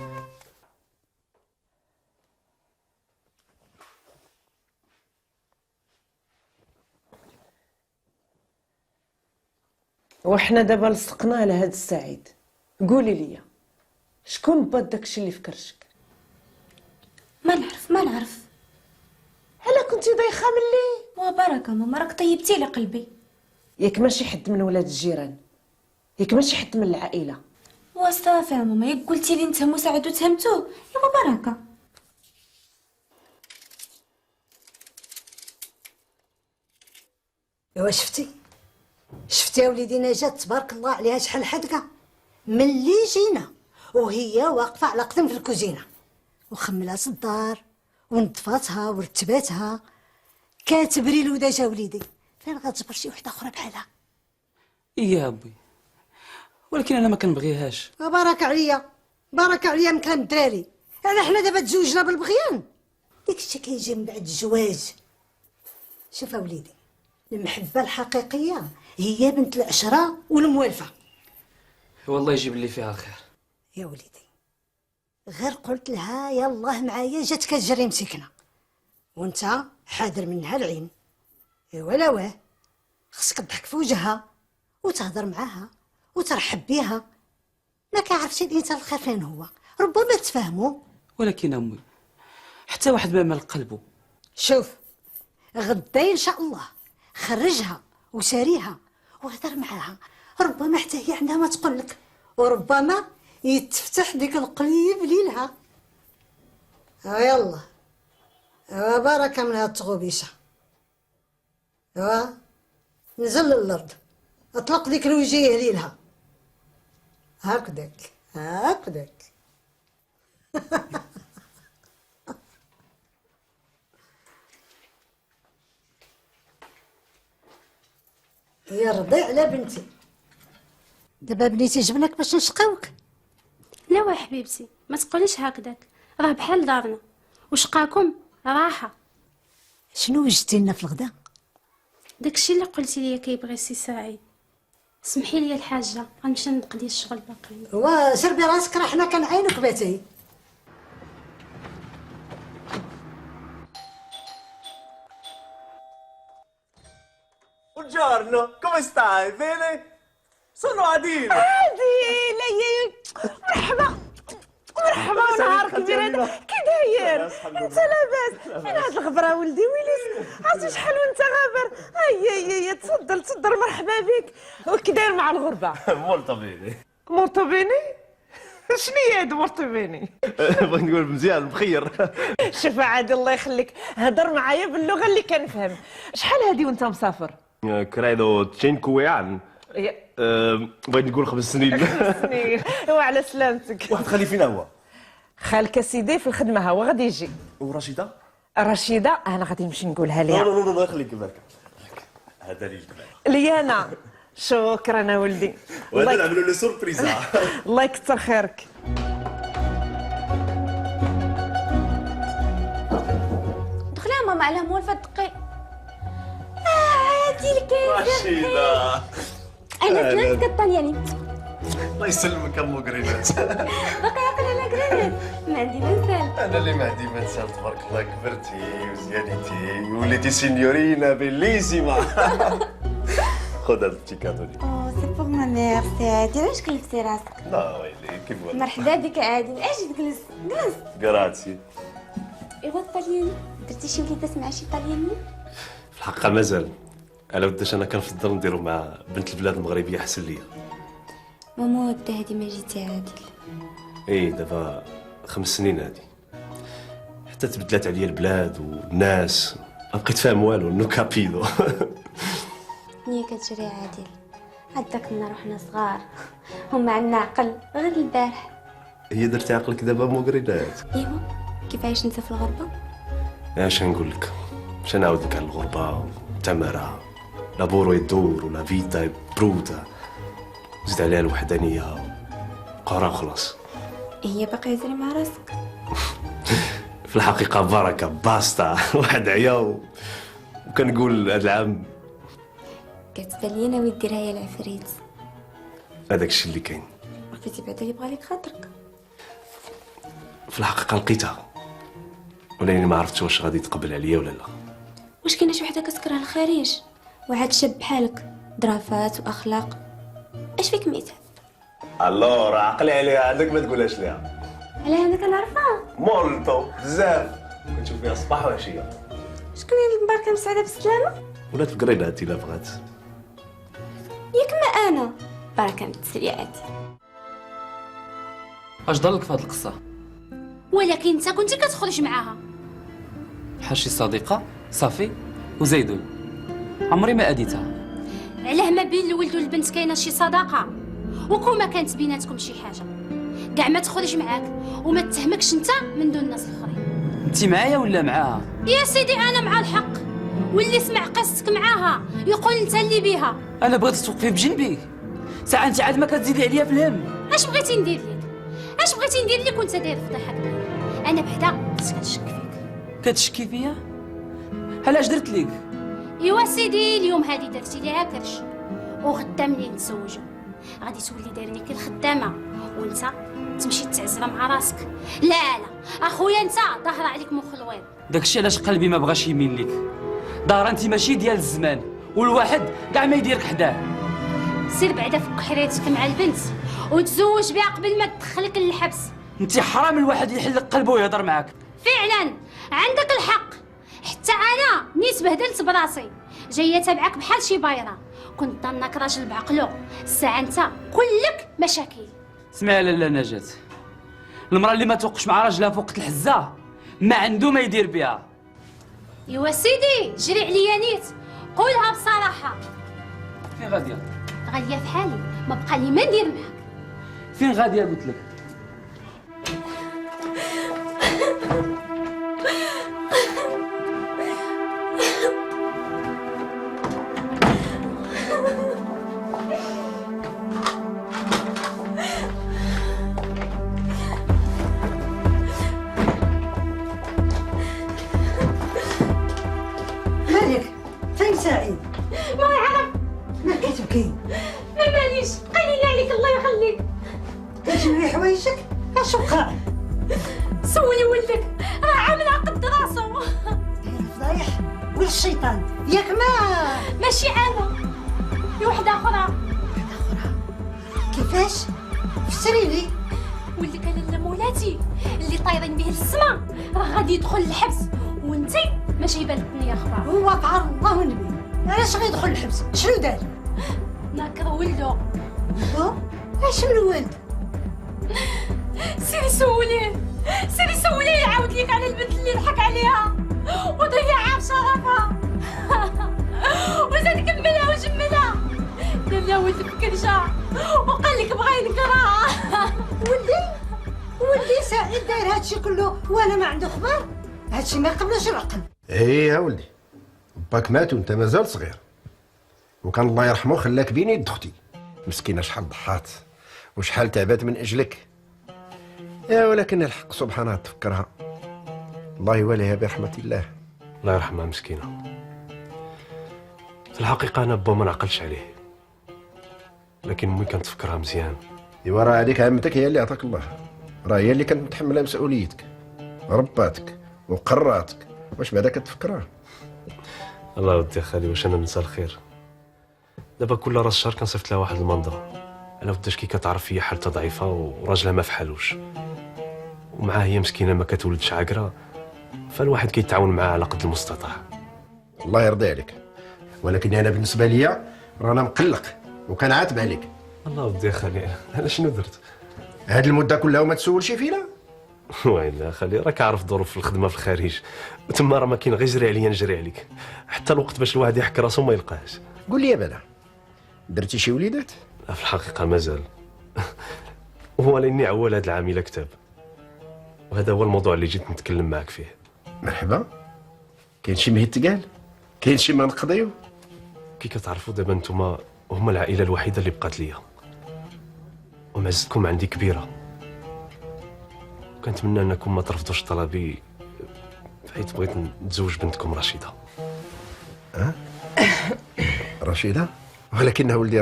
وحنا دابا لصقنا على هاد السعيد، قولي لي شكون با داكشي اللي في كرشك؟ ما نعرف. علاه كنتي ضايخه ملي؟ وبركه ماما راك طيبتي لي قلبي. ياك ماشي حد من ولاد الجيران، ياك ماشي حد من العائله. وصافي يا ماما، ياك قلتي لي انت مساعد وتهمتوه يا بركه. ايوا شفتي يا وليدي نجاة تبارك الله عليها شحال حدقه. ملي جينا وهي واقفه على قدم في الكوزينه وخملات الدار ونظفاتها ورتباتها، كاتبري الوداجه وليدي. فين غتجبر شي وحده اخرى بحالها؟ إيه يا ابوي، ولكن انا ما كنبغيهاش. بارك عليا من كلام الدراري. انا حنا دابا تزوجنا بالبغيان، داكشي كيجي من بعد الجواز. شوف وليدي، المحبه الحقيقيه هي بنت العشره والموالفه. والله يجيب لي فيها الخير. يا وليدي غير قلت لها يلاه معايا جات كتجري مسكنه وانت حاضر منها العين. ايوا لا واه، خصك تضحك في وجهها وتهضر معاها وترحب بيها. ما كعرفتي الانسان الخير فين هو، ربما تفهموا. ولكن امي حتى واحد ما مال قلبه. شوف غدا ان شاء الله خرجها وساريها وهضر معاها، ربما حتى هي عندها ما تقول لك، وربما يتفتح ديك القليب ليلها. يلا بركه من هاد التغوبيشه. نزل للارض، اطلق ديك الوجيه ليلها. هكذاك يا رضي على بنتي. دابا بنيتي جبنك باش نشقاوك. لا وا حبيبتي ما تقوليش هكذاك، راه بحال دارنا وشقاكم راحه. شنو وجدتي لنا في الغدا؟ داكشي اللي قلتي لي كيبغي سي سعيد. سمحي لي الحاجه غنمشي نقضي الشغل باقي. سربي راسك راه حنا كنعاينوك باتاي. Buongiorno, come stai? Bene? Sono Adil. عادل مرحبا ونهار كبير. هذا كي داير؟ انت لاباس؟ فين هاد الغبره ولدي؟ ويلي عرفتي شحال وانت غابر. اي تفضل مرحبا بك. وكي داير مع الغربه؟ Molto bene. مرتبيني؟ شنو هي هاد مرتبيني؟ بغيت نقول مزيان بخير. شوف عادل الله يخليك هضر معايا باللغه اللي كنفهم. شحال هادي وانت مسافر؟ Credo 5 anni. بغيت نقول 5 سنين. 5 سنين. وعلى سلامتك. واحد خالي فينا هو؟ خالك سيدي في الخدمه، ها هو غادي يجي. ورشيده؟ رشيده انا غادي نمشي نقولها ليها. لا لا لا الله يخليك برك. هذا لي الكبار. ليانا شكرا ولدي. وهذا نعملوا له سوربريز. الله يكثر خيرك. دخلي يا ماما على مول فدقي. عادي الكيف. رشيده انا كنت كطلياني. الله يسلمك ام كرينات. باقي عاقل على كرينات. ما عندي ما نسال. انا اللي ما عندي ما نسال. تبارك الله كبرتي وزيادتي وليتي سينيورينا بيليسيما. خذ هذا البتي كادو لي. سي بور ما ميرسي عادي. علاش كلفتي راسك؟ لا ويلي كيف هو. مرحبا بك عادل. اجي جلس جلس. جراتسي. ايوا الطلياني درتي شي وليده مع شي طلياني؟ في الحقيقه مازال. على وداش انا كنفضل نديرو مع بنت البلاد المغربيه احسن ليا. ماما ودا هادي ما جيتي عادل. ايه دابا 5 سنين هادي. حتى تبدلات عليا البلاد والناس ما بقيت فاهم والو. نو كابيدو. الدنيا كتجري عادل. عندك منا روحنا صغار هما عندنا عقل غير البارح. هي درتي عقلك دابا موكرينات. ايوا كيف عايش انت في الغربه؟ اش نقول لك؟ باش نعاود لك على الغربه والتمره. لا بورو يدور ولا فيتا بروتا. زيد عليها الوحدانيه قرا خلاص. هي باقي يزري مع راسك. في الحقيقه بركه باستا. واحد عيا وكنقول هذا العام كتبان لي ناوي ديرها هي العفريت. هذاك الشيء اللي كاين. عرفتي بعدا اللي بغى لك خاطرك. في الحقيقه لقيتها ولكن ما عرفتش واش غادي تقبل عليا ولا لا. واش كاينه شي وحده كتكره الخارج وعاد شاب بحالك درافات واخلاق؟ اش فيك ميتها؟ الو راه عقلي عليها. هذاك ما تقولهاش ليها. على هذا كنعرفها مولطو بزاف كنشوف فيها صباح وعشيه. شكون هي المباركه مسعده بالسلامه؟ ولات في قرينات الا بغات. ياك ما انا بركه بالتسريعات. اش ضلك في هاد القصه؟ ولكن انت كنتي كتخرج معاها. بحال شي صديقه صافي وزيدون. عمري ما اديتها. علاه ما بين الولد والبنت كاينه شي صداقه وكون ما كانت بيناتكم شي حاجه كاع ما تخرج معاك وما تتهمكش انت من دون الناس الاخرين. انت معايا ولا معاها؟ يا سيدي انا مع الحق، واللي سمع قصتك معاها يقول انت اللي بيها. انا بغيت توقفي بجنبي. ساعه انت عاد ما كتزيدي عليا في الهم. اش بغيتي ندير لك؟ اش بغيتي ندير لك وانت داير فضيحه كبيره؟ انا بعدا كنت كنشك فيك. كتشكي فيا؟ علاش درت ليك؟ ايوا سيدي اليوم هادي درتي ليها كرش وغدا ملي نتزوجوا غادي تولي دايرني كالخدامه وانت تمشي تعزله مع راسك. لا لا اخويا انت ظاهره عليك مخ الويض. داكشي علاش قلبي ما بغاش يميل ليك. دار انت ماشي ديال الزمان والواحد كاع ما يديرك حداه. سير بعدا فك حريتك مع البنت وتزوج بها قبل ما تدخلك للحبس. انت حرام الواحد يحلق قلبه ويهضر معاك. فعلا عندك الحق. حتى انا نيت بهدلت براسي جايه تابعك بحال شي بايره. كنت ظنك راجل بعقلو، الساعه انت كلك مشاكل. اسمعي لاله نجاة، المراه اللي ما توقش مع راجلها فوق الحزه ما عنده ما يدير بها. ايوا سيدي جري عليا نيت قولها بصراحه. فين غاديه؟ غاديه في حالي ما بقى لي ما ندير معاك. فين غاديه قلت لك؟ مالك فين سعيد؟ ما يعرف. ما كتبكي؟ ما ماليش قليل عليك الله يخليك. كتجمعي حوايجك؟ اش وقع؟ سولي ولدك راه عامل عقد راسو. فضايح ولا الشيطان ياك ماشي انا وحده اخرى. كيفاش؟ فسري لي. ولدك انا مولاتي اللي طايرين به للسما راه غادي يدخل الحبس وانتي ما جايبه لك الدنيا اخبار. هو طعر الله ونبي علاش غيدخل الحبس؟ شنو دار؟ ناكر ولدو. ولدو؟ اش من ولد؟ سيري سوليه سيري سوليه يعاود ليك على البنت اللي ضحك عليها وضيعها بشرفها وزاد كملها وجملها. دنيا وتفكرشا وقال لك بغا ينكرها. ولدي سعيد داير هادشي كله وانا ما عنده خبر. هادشي ما قبلش العقل. ايه يا ولدي، باك مات وانت مازال صغير، وكان الله يرحمه خلاك بين يد اختي مسكينه، شحال ضحات وشحال تعبات من اجلك. يا ولكن الحق سبحانه تفكرها، الله يواليها برحمه الله. الله يرحمها مسكينه. في الحقيقه انا با ما نعقلش عليه، لكن امي كانت تفكرها مزيان. ايوا راه هذيك عمتك هي اللي عطاك الله، راه هي اللي كانت متحمله مسؤوليتك، رباتك وقراتك، واش بعدا كتفكرها؟ الله ودي خالي، واش انا ننسى الخير؟ دابا كل راس شهر كنصيفط لها واحد المنظر على وداش كي كتعرف هي حالتها ضعيفه وراجلها ما فحالوش، ومعها هي مسكينه ما كتولدش عاقره، فالواحد كيتعاون معاها على قد المستطاع. الله يرضي عليك، ولكن انا بالنسبه ليا رانا مقلق وكنعاتب عليك. الله ودي خالي، انا شنو درت؟ هاد المده كلها وما تسولش فينا؟ ويلا خالي، راك عارف ظروف الخدمه في الخارج، وتما راه ما كاين غير جري عليا نجري عليك، حتى الوقت باش الواحد يحك راسو ما يلقاهش. قول لي يا بلا، درتي شي وليدات؟ لا في الحقيقه مازال. هو لاني عوال هاد العام الى كتاب، وهذا هو الموضوع اللي جيت نتكلم معك فيه. مرحبا. كاين شي مهيد تقال؟ كاين شي ما نقضيو؟ كي كتعرفوا دابا نتوما هما العائله الوحيده اللي بقات ليا، ومعزتكم عندي كبيره، وكنتمنى انكم ما ترفضوش طلبي حيت بغيت نتزوج بنتكم رشيده. رشيده؟ ولكنها ولدي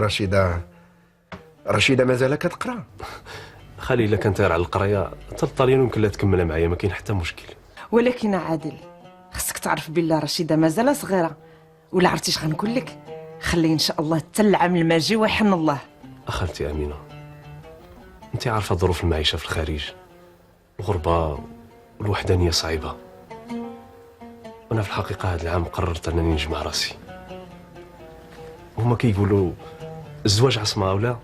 رشيده مازال كتقرا. خالي الا كانت على القرايه حتى الطاليان يمكن لا تكملها معايا، ما كاين حتى مشكل. ولكن عادل خصك تعرف بلي رشيده مازال صغيره، ولا عرفتي اش غنقول لك؟ خلي ان شاء الله حتى العام الماجي ويحن الله. اخالتي امينه، انت عارفه ظروف المعيشه في الخارج، الغربه والوحدانيه صعيبه، وانا في الحقيقه هذا العام قررت انني نجمع راسي. هما كيقولوا الزواج عصمه ولا؟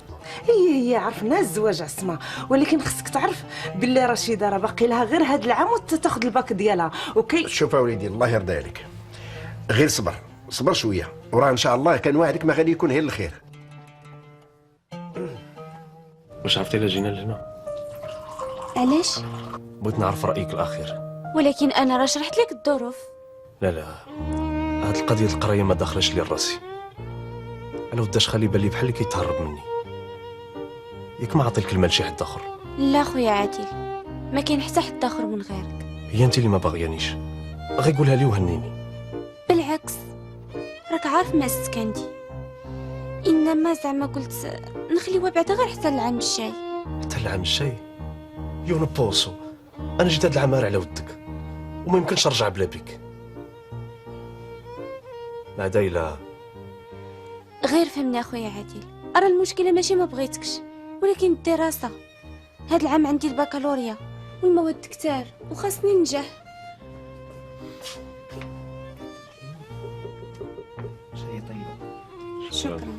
هي عرفنا الزواج عصمه، ولكن خصك تعرف باللي رشيده راه باقي لها غير هذا العام وتاخذ الباك ديالها شوف وليدي، الله يرضي عليك، غير صبر شويه، وراه ان شاء الله كان وعدك ما غادي يكون غير الخير. واش عرفتي الا جينا لهنا؟ علاش؟ بغيت نعرف رايك الاخير. ولكن انا راه شرحت لك الظروف. لا هاد القضيه القرايه ما داخلاش لي راسي، انا وداش خلي بالي بحال اللي كيتهرب مني. ياك ما عطي الكلمه لشي حد اخر؟ لا خويا عادل، ما كاين حتى حد اخر من غيرك. هي انت اللي ما باغيانيش، غير قولها لي وهنيني. بالعكس، راك عارف ما زدت عندي، انما زعما قلت نخليوها بعدا غير حتى العام الجاي. حتى العام الجاي؟ يون بوسو، انا جيت هاد العام على ودك وما يمكنش نرجع بلا بيك. بعدا الا غير فهمني اخويا عادل، راه المشكله ماشي ما بغيتكش، ولكن الدراسه. هاد العام عندي البكالوريا والمواد كتار وخاصني ننجح. شكرا.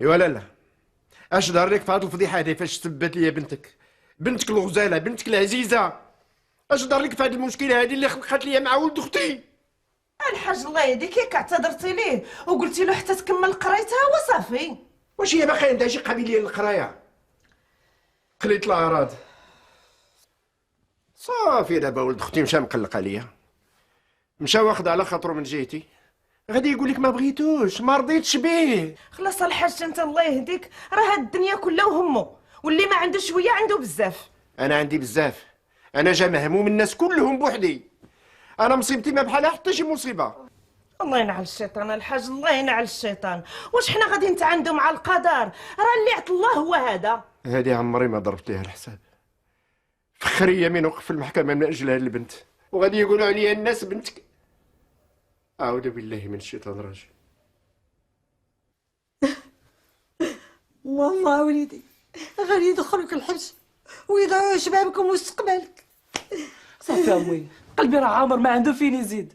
ايوا لا اش دار لك في هاد الفضيحه هادي فاش سبت لي بنتك الغزاله، بنتك العزيزه؟ اش دار لك في هاد المشكله هادي اللي خلقت لي مع ولد اختي؟ الحاج الله يهديك، ياك اعتذرتي ليه وقلتي له حتى تكمل قرايتها وصافي. واش هي باقي عندها شي قابليه للقرايه؟ قليت الاعراض صافي. دابا ولد اختي مشى مقلق عليا، مشى واخد على خاطرو من جهتي، غادي يقول لك ما بغيتوش، ما رضيتش بيه. خلاص الحاج انت الله يهديك، راه هاد الدنيا كلها وهمو، واللي ما عنده شويه عنده بزاف. انا عندي بزاف، انا جا مهموم الناس كلهم بوحدي، انا مصيبتي ما بحالها حتى شي مصيبه. الله ينعل الشيطان الحاج، الله ينعل الشيطان. واش حنا غادي نتعاندوا مع القدر؟ راه اللي عط الله هو هذا. هادي عمري ما ضربت ليها الحساب. فخري يمين وقف في المحكمه من اجل هاد البنت، وغادي يقولوا عليا الناس بنتك. اعوذ بالله من الشيطان الرجيم. والله وليدي غادي يدخلوك الحبس ويضيعوا شبابك ومستقبلك. صافي امي، قلبي راه عامر ما عنده فين يزيد،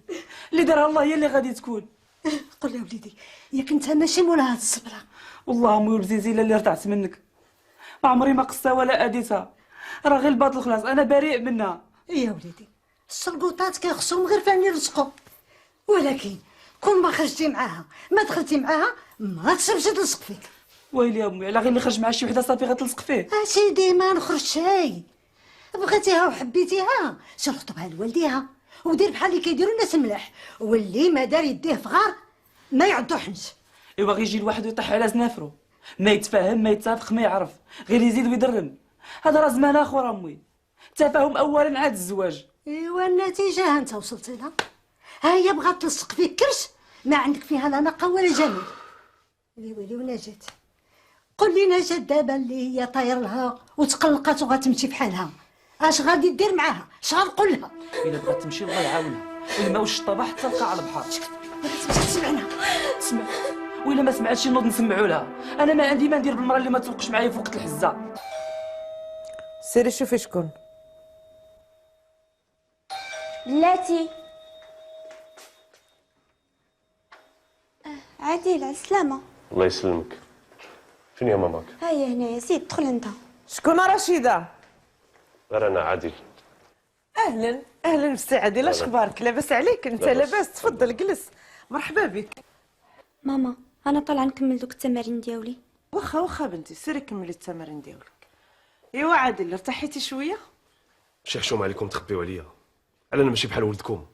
اللي دارها الله هي اللي غادي تكون. قول لي وليدي، ياك انت ماشي مولا هاد الصبره؟ والله امي ولزيزي الا اللي ارتعت منك، ما عمري ما قصتها ولا اديتها، راه غير الباطل خلاص، انا بريء منها. يا وليدي السلقوطات كيخصهم غير فين يرزقوا، ولكن كون ما خرجتي معاها ما دخلتي معاها ما تسمش تلصق فيك. ويلي يا امي، على غير اللي خرج مع شي وحده صافي غتلصق فيه. سيدي ما نخرج شي، بغيتيها وحبيتيها سير خطبها لوالديها ودير بحال اللي كيديروا الناس الملاح، واللي ما دار يديه في غار ما يعدو حنس. ايوا غير يجي الواحد ويطيح على زنافرو، ما يتفاهم ما يتفق ما يعرف، غير يزيد ويدرم. هذا راه زمان اخر امي، التفاهم اولا عاد الزواج. ايوا النتيجه ها انت وصلتي لها، ها هي بغات تلصق فيك كرش ما عندك فيها لا نقه ولا جمال. ويلي ونجاة، قول لي نجاة دابا اللي هي طاير لها وتقلقات وغتمشي بحالها، اش غادي دير معاها؟ اش غنقول لها؟ الا بغات تمشي الله يعاونها، الماء والشطابه حتى تلقى على البحر. تسمعنا سمع، وإلا ما سمعتش نوض نسمعوا لها. انا ما عندي ما ندير بالمراه اللي ما توقش معايا في وقت الحزه. سيري شوفي شكون. بلاتي عادل، على السلامة. الله يسلمك. فين يا ماماك؟ هيا هنايا، زيد دخل انت. شكون رشيده؟ غير انا عادل. اهلا اهلا بسي عادل، اش اخبارك؟ لاباس عليك؟ انت لاباس؟ تفضل جلس، مرحبا بك. ماما انا طالعه نكمل دوك التمارين ديالي. واخا بنتي، سيري كملي التمارين ديالك. ايوا عادل، ارتحيتي شويه؟ شي حشومه عليكم تخبيو عليا، على انا ماشي بحال ولدكم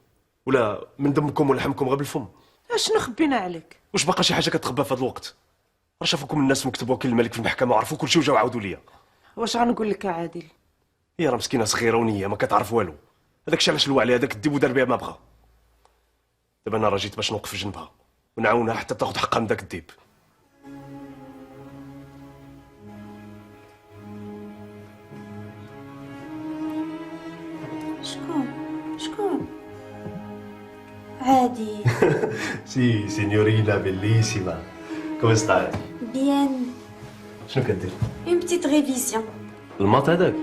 ولا من دمكم ولحمكم غير بالفم. اشنو خبينا عليك؟ واش باقا شي حاجه كتخبى في هذا الوقت؟ راه شافوكم الناس مكتوب وكيل الملك في المحكمه وعرفوا كلشي وجاو عاودوا ليا. واش غنقول لك عادل؟ هي راه مسكينه صغيره ونيه ما كتعرف والو، هذاك الشيء علاش لوى عليها هذاك الديب ودار بها ما بغا. دابا انا راه جيت باش نوقف في جنبها ونعاونها حتى تاخذ حقها من داك الديب. شكون عادي؟ سي سينيورينا بيليسيما، كوم ستاي؟ بيان. شنو كدير؟ اون بتيت ريفيزيون. المات هذاك؟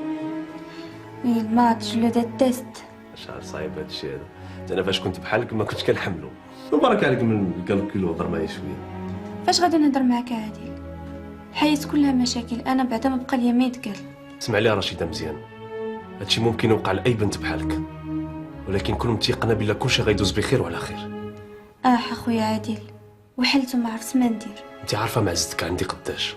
وي المات جو لو ديتيست. شحال صعيب هذا الشيء هذا، انا فاش كنت بحالك ما كنتش كنحملو. وبارك عليك من الكالكول وهضر معايا شويه. فاش غادي نهضر معاك عادل؟ الحياة كلها مشاكل، انا بعدا ما بقى ليا ما يتقال. اسمع لي رشيده مزيان، هادشي ممكن يوقع لاي بنت بحالك، ولكن كون متيقنه بلا كلشي غيدوز بخير وعلى خير. اخويا عادل، وحلت وما عرفت ما ندير. انت عارفه معزتك عندي قداش،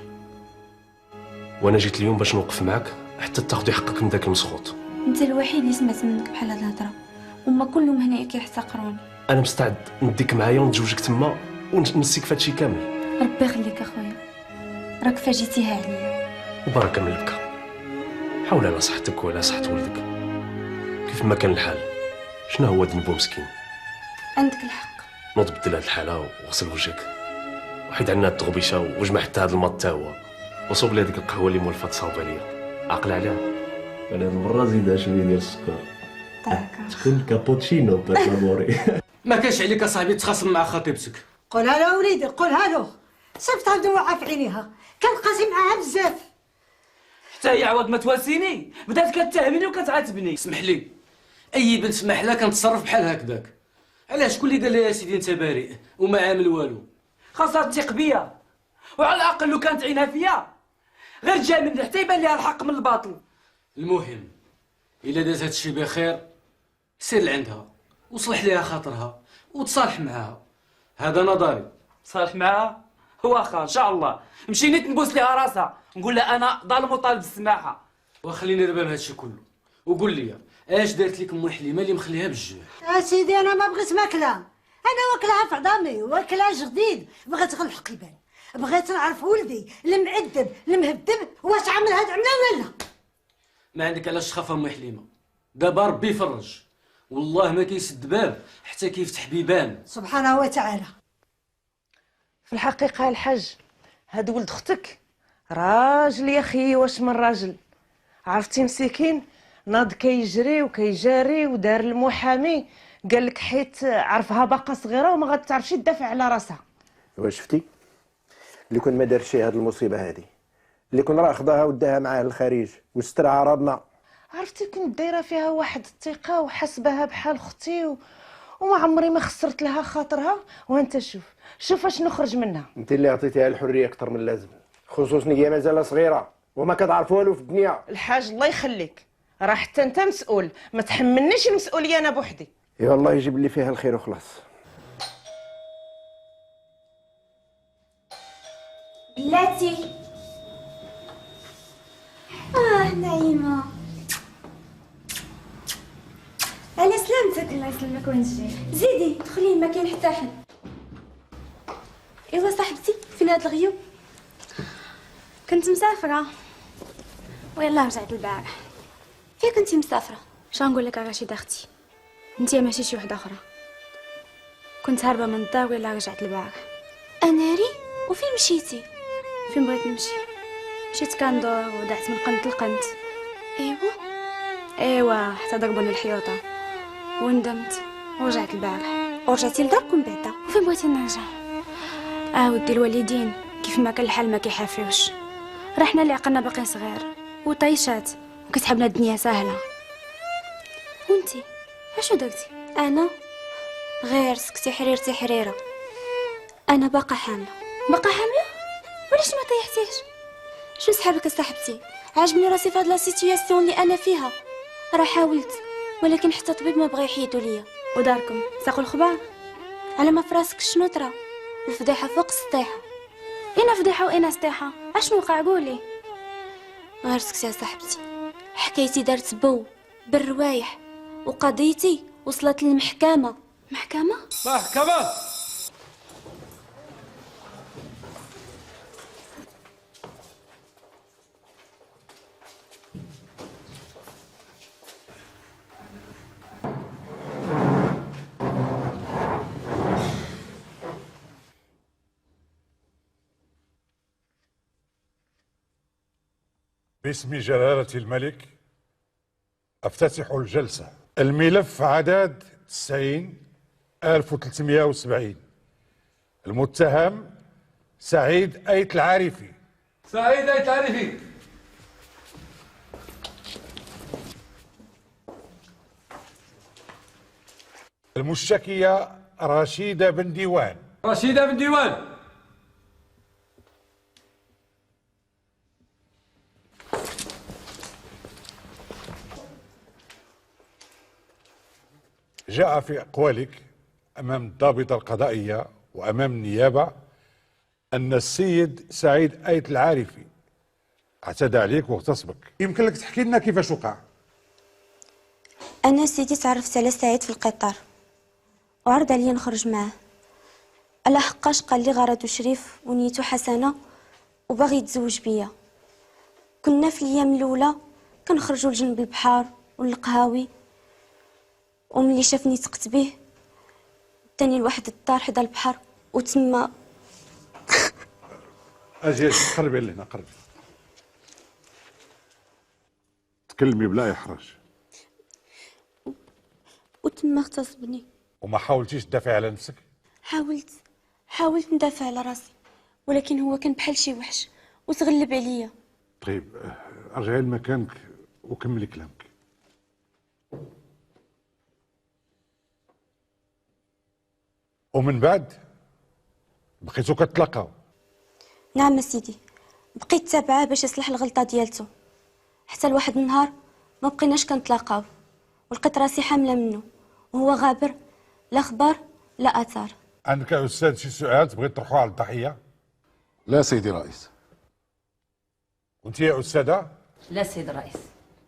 وانا جيت اليوم باش نوقف معاك حتى تاخدي حقك من داك المسخوط. انت الوحيد اللي سمعت منك بحال هاد الهضره، وما كلهم هنايا كيحتقروني. انا مستعد نديك معايا ونتزوجك تما ونسيك فهادشي كامل. ربي يخليك اخويا، راك فاجيتيها عليا. وبركه من البكا، حاول على صحتك وعلى صحه ولدك. كيف ما كان الحال، شنو هو ذنبو مسكين؟ عندك الحق. نوض بدل هاد الحاله وغسل وجهك، وحيد عنا هاد التغبيشه وجمع حتى هاد الماط تا هو، وصوب لي هذيك القهوه اللي مولفه تصاوب عليا. عقل عليها، انا هاد المره زيدها شويه ديال السكر. تكون كابوتشينو بيرساموري. ما كانش عليك اصاحبي تخاصم مع خطيبتك. قولها له وليدي، قولها له. صيفطها دموعها في عينيها، كان قاسي معاها بزاف. حتى هي عوض ما تواسيني بدات كتهمني وكتعاتبني. اسمح لي، اي بنت محلها كنتصرف بحال هكذاك. علاش شكون اللي قال لها يا سيدي انت بريء وما عامل والو؟ خاصها تثيق بيا، وعلى الاقل لو كانت عينها فيا غير جا مني حتى يبان ليها الحق من الباطل. المهم الا داز هادشي بخير سير لعندها وصلح ليها خاطرها وتصالح معاها، هذا نظري. صالح معاها واخا ان شاء الله نمشي نيت نبوس ليها راسها نقول لها انا ظالم وطالب السماحه. وخليني دابا من هادشي كله وقول لي اش دارت لك ام حليمه اللي مخليها بالجوع؟ سيدي انا ما بغيت ماكلها، انا واكلها في عظامي واكلها جديد، بغيت غير الحق يبان، بغيت نعرف ولدي المعذب المهذب واش عمل هاد عمله ولا لا. ما عندك علاش تخاف ام حليمه، دابا ربي يفرج، والله ما كيسد باب حتى كيفتح بيبان سبحانه وتعالى. في الحقيقه الحاج، هاد ولد اختك راجل يا اخي، واش من راجل، عرفتي مسكين ناض كيجري وكيجاري ودار المحامي، قال لك حيت عرفها باقا صغيره وما غتعرفش تدافع على راسها. واش شفتي اللي كون ما دارش هاد المصيبه هادي، اللي كون راه خداها وداها معاه للخارج وسترها عرضنا. عرفتي كنت دايره فيها واحد الثقه وحسبها بحال اختي وما عمري ما خسرت لها خاطرها، وانت شوف اشنو خرج منها. انت اللي عطيتيها الحريه اكثر من اللازم، خصوصا هي مازال صغيره وما كتعرف والو في الدنيا. الحاج الله يخليك، راه حتى انت مسؤول، ما تحملنيش المسؤوليه انا بوحدي. يا الله يجيب لي فيها الخير وخلاص. بلاتي نعيمة، على سلامتك. الله يسلمك وانتي. زيدي دخلي، ما كاين حتى حد. ايوا صاحبتي، فين هاد الغيوب؟ كنت مسافرة ويلا رجعت البارح. فين كنتي مسافرة؟ شنو نقول لك رشيدة اختي، انتي ماشي شي وحدة اخرى. كنت هاربة من الدار ويلا رجعت البارح. اناري؟ وفين مشيتي؟ فين بغيت نمشي؟ مشيت كندور ودعت من قنت لقنت. ايوا حتى ضربوني الحيوطه وندمت ورجعت البارح. ورجعتي لداركم بعدا؟ وفين بغيتي نرجع؟ ودي الوالدين كيف ما كان الحال ما كيحافيوش. راه حنا اللي عقلنا باقيين صغير وطيشات وكتحبنا الدنيا سهله. وانتي اشنو درتي؟ انا غير سكتي حريرتي حريره. انا باقا حامله. باقا حامله؟ وعلاش ما طيحتيش؟ شو سحبك صاحبتي؟ عجبني راسي في هاد لا سيتوياسيون اللي انا فيها. راه حاولت ولكن حتى طبيب ما بغى يحيدو ليا. وداركم ساقوا الخبار على ما فراسك شنو طرا. الفضيحه فوق السطيحه. اين فضيحه واين سطيحه؟ اشنو وقع؟ قولي. غير سكتي يا صاحبتي، حكايتي دارت بو بالروايح وقضيتي وصلت للمحكمه. محكمه؟ باسم جلالة الملك أفتتح الجلسة. الملف عدد 90,370. المتهم سعيد أيت العارفي. سعيد أيت العارفي. المشتكية رشيدة بن ديوان. رشيدة بن ديوان. جاء في أقوالك أمام الضابطة القضائية وأمام النيابة أن السيد سعيد أيت العارفي اعتدى عليك واغتصبك. يمكن لك تحكي لنا كيفاش وقع؟ انا سيدي تعرفت على سعيد في القطار وعرض عليا نخرج معاه. على حقاش قال لي غرضو شريف ونيتو حسنه وباغي يتزوج بيا. كنا في الايام الاولى كنخرجوا لجنب البحر والقهاوي، وملي شافني تقت به داني لواحد الدار حدا البحر وتما. اجي قربي لهنا، قربي تكلمي بلا احراج. وتما اغتصبني. وما حاولتيش تدافعي على نفسك؟ حاولت ندافع على راسي ولكن هو كان بحال شي وحش وتغلب عليا. طيب ارجعي لمكانك وكملي كلامك. ومن بعد بقيتو كتلاقاو؟ نعم سيدي، بقيت تابعاه باش يصلح الغلطه ديالته حتى لواحد النهار ما بقيناش كنتلاقاو ولقيت راسي حامله منه وهو غابر، لا خبر لا اثار. عندك يا استاذ شي سؤال تبغي تطرحوه على الضحيه؟ لا سيدي الرئيس. وانت يا استاذه؟ لا سيد الرئيس.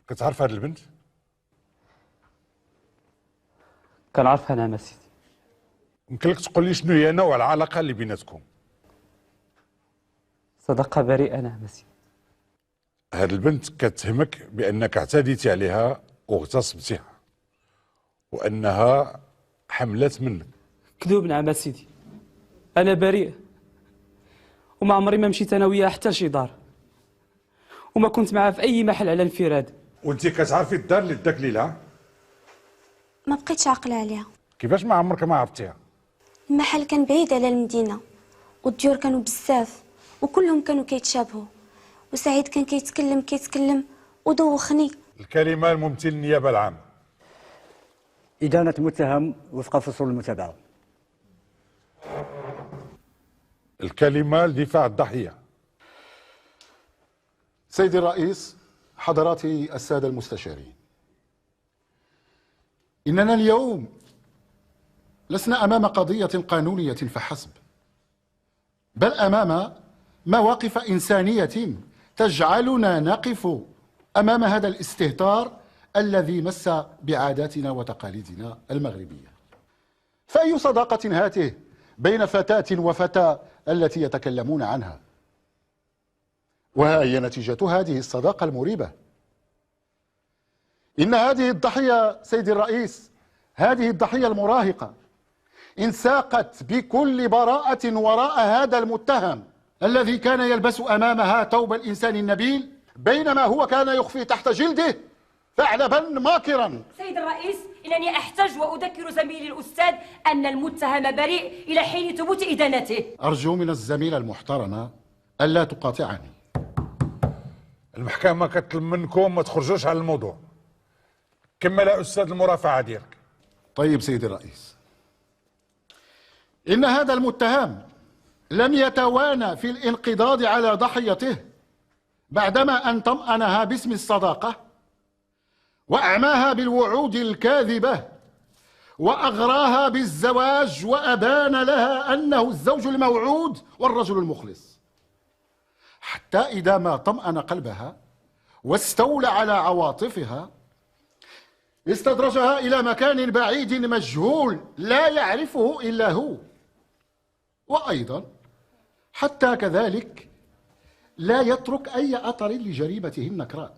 كتعرف هذه البنت؟ كنعرفها نعم سيدي. يمكن لك تقول لي شنو هي نوع العلاقه اللي بيناتكم؟ صداقه بريئه نعم سيدي. هذه البنت كتهمك بانك اعتديتي عليها واغتصبتيها وانها حملت منك. كذوب نعم سيدي، انا بريء وما عمري ما مشيت انا وياها حتى لشي دار وما كنت معها في اي محل على انفراد. وانت كتعرفي الدار اللي داك ليلها؟ ما بقيتش عاقله عليها. كيفاش ما عمرك ما عرفتيها؟ المحل كان بعيد على المدينه والديور كانوا بزاف وكلهم كانوا كيتشابهوا، وسعيد كان كيتكلم ودوخني. الكلمه الممثل النيابه العامه. إدانة المتهم وفق فصول المتابعة. الكلمه لدفاع الضحيه. سيدي الرئيس، حضراتي السادة المستشارين، إننا اليوم لسنا أمام قضية قانونية فحسب، بل أمام مواقف إنسانية تجعلنا نقف أمام هذا الاستهتار الذي مس بعاداتنا وتقاليدنا المغربية. فأي صداقة هاته بين فتاة وفتى التي يتكلمون عنها؟ وها هي نتيجة هذه الصداقة المريبة. إن هذه الضحية سيدي الرئيس، هذه الضحية المراهقة انساقت بكل براءة وراء هذا المتهم الذي كان يلبس أمامها ثوب الإنسان النبيل، بينما هو كان يخفي تحت جلده ثعلبا ماكرا. سيد الرئيس، إنني أحتج وأذكر زميلي الأستاذ أن المتهم بريء إلى حين ثبوت إدانته. أرجو من الزميلة المحترمة ألا تقاطعني. المحكمة كتطلب منكم ما تخرجوش على الموضوع. كمل يا أستاذ المرافعة ديالك. طيب سيدي الرئيس، إن هذا المتهم لم يتوانى في الانقضاض على ضحيته بعدما أن طمأنها باسم الصداقة وأعماها بالوعود الكاذبة وأغراها بالزواج وأبان لها أنه الزوج الموعود والرجل المخلص، حتى إذا ما طمأن قلبها واستولى على عواطفها استدرجها إلى مكان بعيد مجهول لا يعرفه إلا هو، وأيضا حتى كذلك لا يترك أي أثر لجريمته النكراء.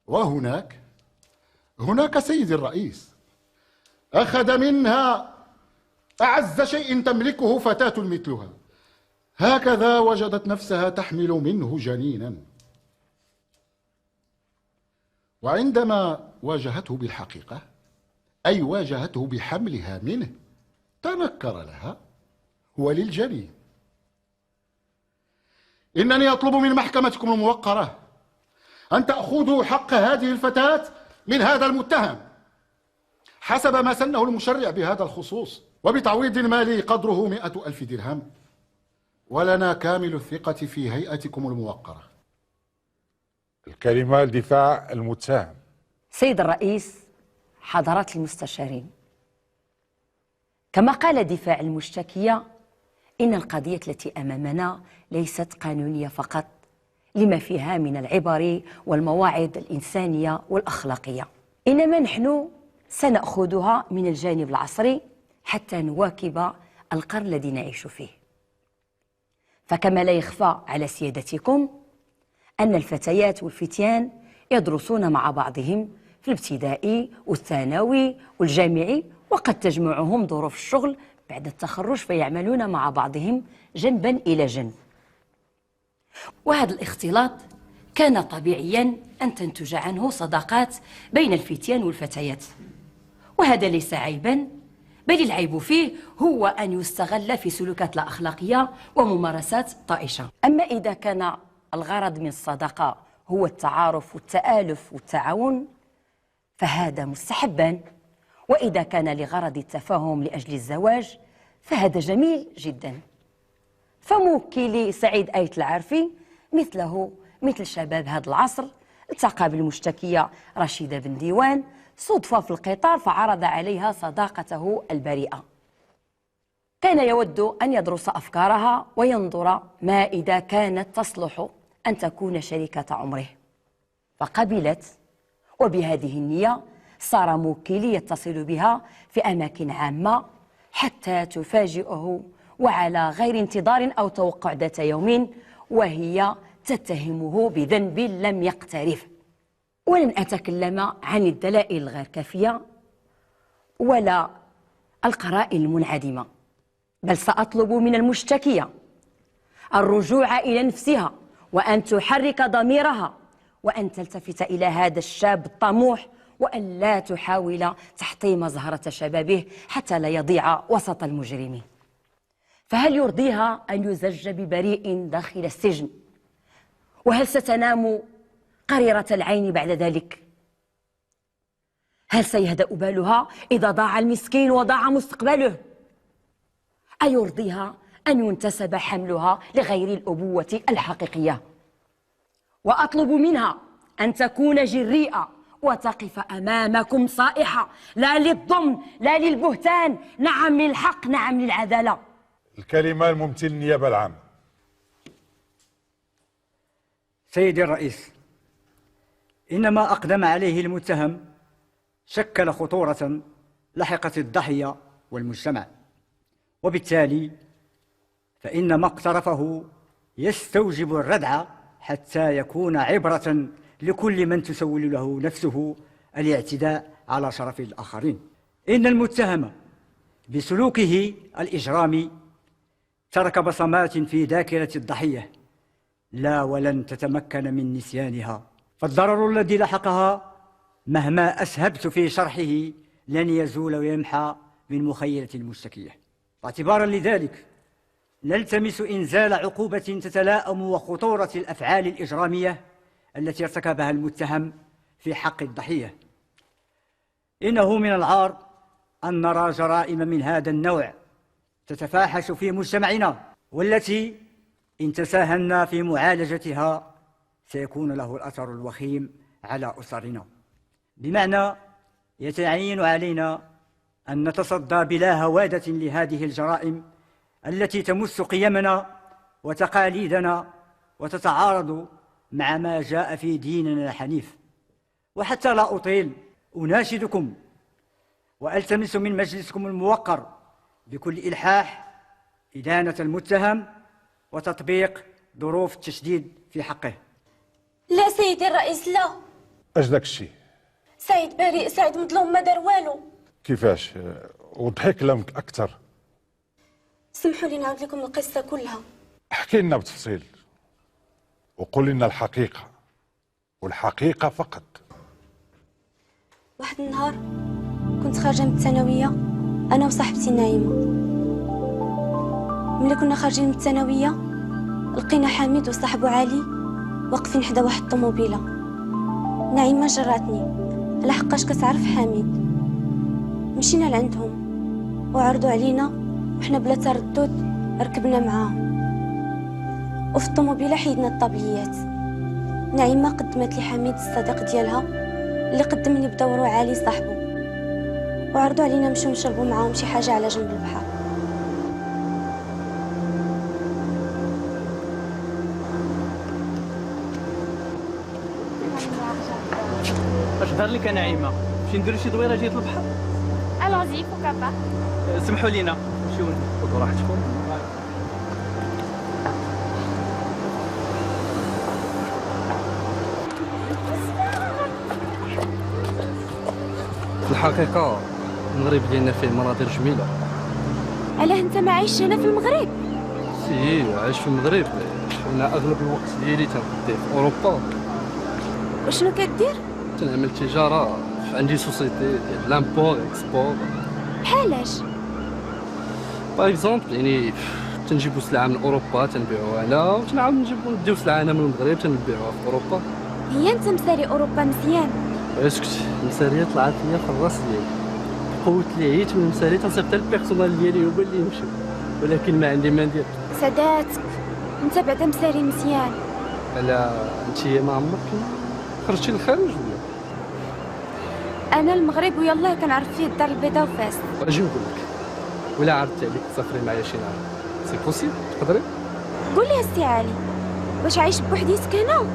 وهناك سيدي الرئيس أخذ منها أعز شيء تملكه فتاة مثلها، هكذا وجدت نفسها تحمل منه جنينا، وعندما واجهته بالحقيقة أي واجهته بحملها منه تنكر لها وللجنين. إنني أطلب من محكمتكم الموقرة أن تأخذوا حق هذه الفتاة من هذا المتهم حسب ما سنه المشرع بهذا الخصوص، وبتعويض مالي قدره 100,000 درهم، ولنا كامل الثقة في هيئتكم الموقرة. الكلمة لدفاع المتهم. سيد الرئيس، حضرات المستشارين، كما قال دفاع المشتكية، إن القضية التي أمامنا ليست قانونية فقط، لما فيها من العبر والمواعظ الإنسانية والأخلاقية، إنما نحن سنأخذها من الجانب العصري حتى نواكب القرن الذي نعيش فيه. فكما لا يخفى على سيادتكم أن الفتيات والفتيان يدرسون مع بعضهم في الابتدائي والثانوي والجامعي، وقد تجمعهم ظروف الشغل بعد التخرج فيعملون مع بعضهم جنبا إلى جنب. وهذا الاختلاط كان طبيعيا أن تنتج عنه صداقات بين الفتيان والفتيات، وهذا ليس عيبا، بل العيب فيه هو أن يستغل في سلوكات لا أخلاقية وممارسات طائشة. أما إذا كان الغرض من الصداقة هو التعارف والتآلف والتعاون فهذا مستحبا، وإذا كان لغرض التفاهم لأجل الزواج فهذا جميل جدا. فموكلي سعيد آية العارفي مثله مثل شباب هذا العصر التقى بالمشتكية رشيدة بن ديوان صدفة في القطار فعرض عليها صداقته البريئة. كان يود أن يدرس أفكارها وينظر ما إذا كانت تصلح أن تكون شريكة عمره، فقبلت، وبهذه النية صار موكلي يتصل بها في أماكن عامة حتى تفاجئه وعلى غير انتظار أو توقع ذات يوم وهي تتهمه بذنب لم يقترف. ولن أتكلم عن الدلائل الغير كافية ولا القرائن المنعدمة، بل سأطلب من المشتكية الرجوع إلى نفسها وأن تحرك ضميرها وأن تلتفت إلى هذا الشاب الطموح وأن لا تحاول تحطيم زهرة شبابه حتى لا يضيع وسط المجرمين. فهل يرضيها أن يزج ببريء داخل السجن؟ وهل ستنام قريرة العين بعد ذلك؟ هل سيهدأ بالها إذا ضاع المسكين وضاع مستقبله؟ أيرضيها أن ينتسب حملها لغير الأبوة الحقيقية؟ وأطلب منها أن تكون جريئة وتقف أمامكم صائحة، لا للظلم لا للبهتان، نعم للحق، نعم للعدالة. الكلمة الممثل النيابة العامة. سيدي الرئيس، إن ما أقدم عليه المتهم شكل خطورة لحقت الضحية والمجتمع، وبالتالي فإن ما اقترفه يستوجب الردع حتى يكون عبرة لكل من تسول له نفسه الاعتداء على شرف الآخرين. إن المتهم بسلوكه الإجرامي ترك بصمات في ذاكرة الضحية لا ولن تتمكن من نسيانها، فالضرر الذي لحقها مهما أسهبت في شرحه لن يزول ويمحى من مخيلة المشتكية. واعتبارا لذلك نلتمس إنزال عقوبة تتلائم وخطورة الأفعال الإجرامية التي ارتكبها المتهم في حق الضحية. إنه من العار أن نرى جرائم من هذا النوع تتفاحش في مجتمعنا، والتي إن تساهلنا في معالجتها سيكون له الأثر الوخيم على أسرنا. بمعنى يتعين علينا أن نتصدى بلا هوادة لهذه الجرائم التي تمس قيمنا وتقاليدنا وتتعارض مع ما جاء في ديننا الحنيف. وحتى لا أطيل أناشدكم وألتمس من مجلسكم الموقر بكل إلحاح إدانة المتهم وتطبيق ظروف التشديد في حقه. لا سيدي الرئيس لا. اش داك الشيء؟ سعيد بريء، سعيد مظلوم ما دار والو. كيفاش؟ وضحي كلامك اكثر. سمحوا لي نعاود لكم القصه كلها. احكي لنا بتفصيل وقول لنا الحقيقه، والحقيقه فقط. واحد النهار كنت خارجه من الثانويه انا وصاحبتي نايمه. ملي كنا خارجين من الثانويه لقينا حميد وصاحبو علي واقفين حدا واحد الطوموبيله. نعيمه جراتني لحقاش كتعرف حميد. مشينا لعندهم وعرضوا علينا وحنا بلا تردد ركبنا معاهم، وفي الطوموبيله حيدنا الطابليات. نعيمه قدمت لي حميد الصديق ديالها اللي قدمني بدورو علي صاحبو، وعرضوا علينا نمشيو نشربوا معاهم شي حاجه على جنب البحر. اش دار لك نعيمه؟ نمشي نديرو شي دويره جهه البحر؟ الونزي بوكا با. سمحوا لينا نمشيو خذوا راحتكم. في الحقيقة المغرب ديالنا فيه مناظر جميلة. علاه انت ما عايش هنا في المغرب؟ سي عايش في المغرب، انا اغلب الوقت ديالي تنقضيه في اوروبا. وشنو كدير؟ تنعمل تجارة، عندي سوسيتي ديال لامبور اكسبور. بحالاش؟ باغ اكزومبل يعني تنجيبو سلعة من اوروبا تنبيعوها هنا، وتنعاود نديو سلعة هنا من المغرب تنبيعوها في اوروبا. هي انت مساري اوروبا مزيان؟ اسكت، المسارية طلعت ليا في الراس ديالي، قوت لي عييت من المسارية تنصيفط البيرسونال ديالي هو اللي يمشي، ولكن ما عندي ما ندير. ساداتك انت بعدا مساري مزيان. على انتيا ما عمرك خرجتي للخارج ولا؟ انا المغرب ويلاه كنعرف فيه الدار البيضاء وفاس. اجي نقول لك، ولا عرضت عليك تسافري معايا شي نهار سي بوسيبل تقدري؟ قول لي السي علي، واش عايش بوحديتك هنا؟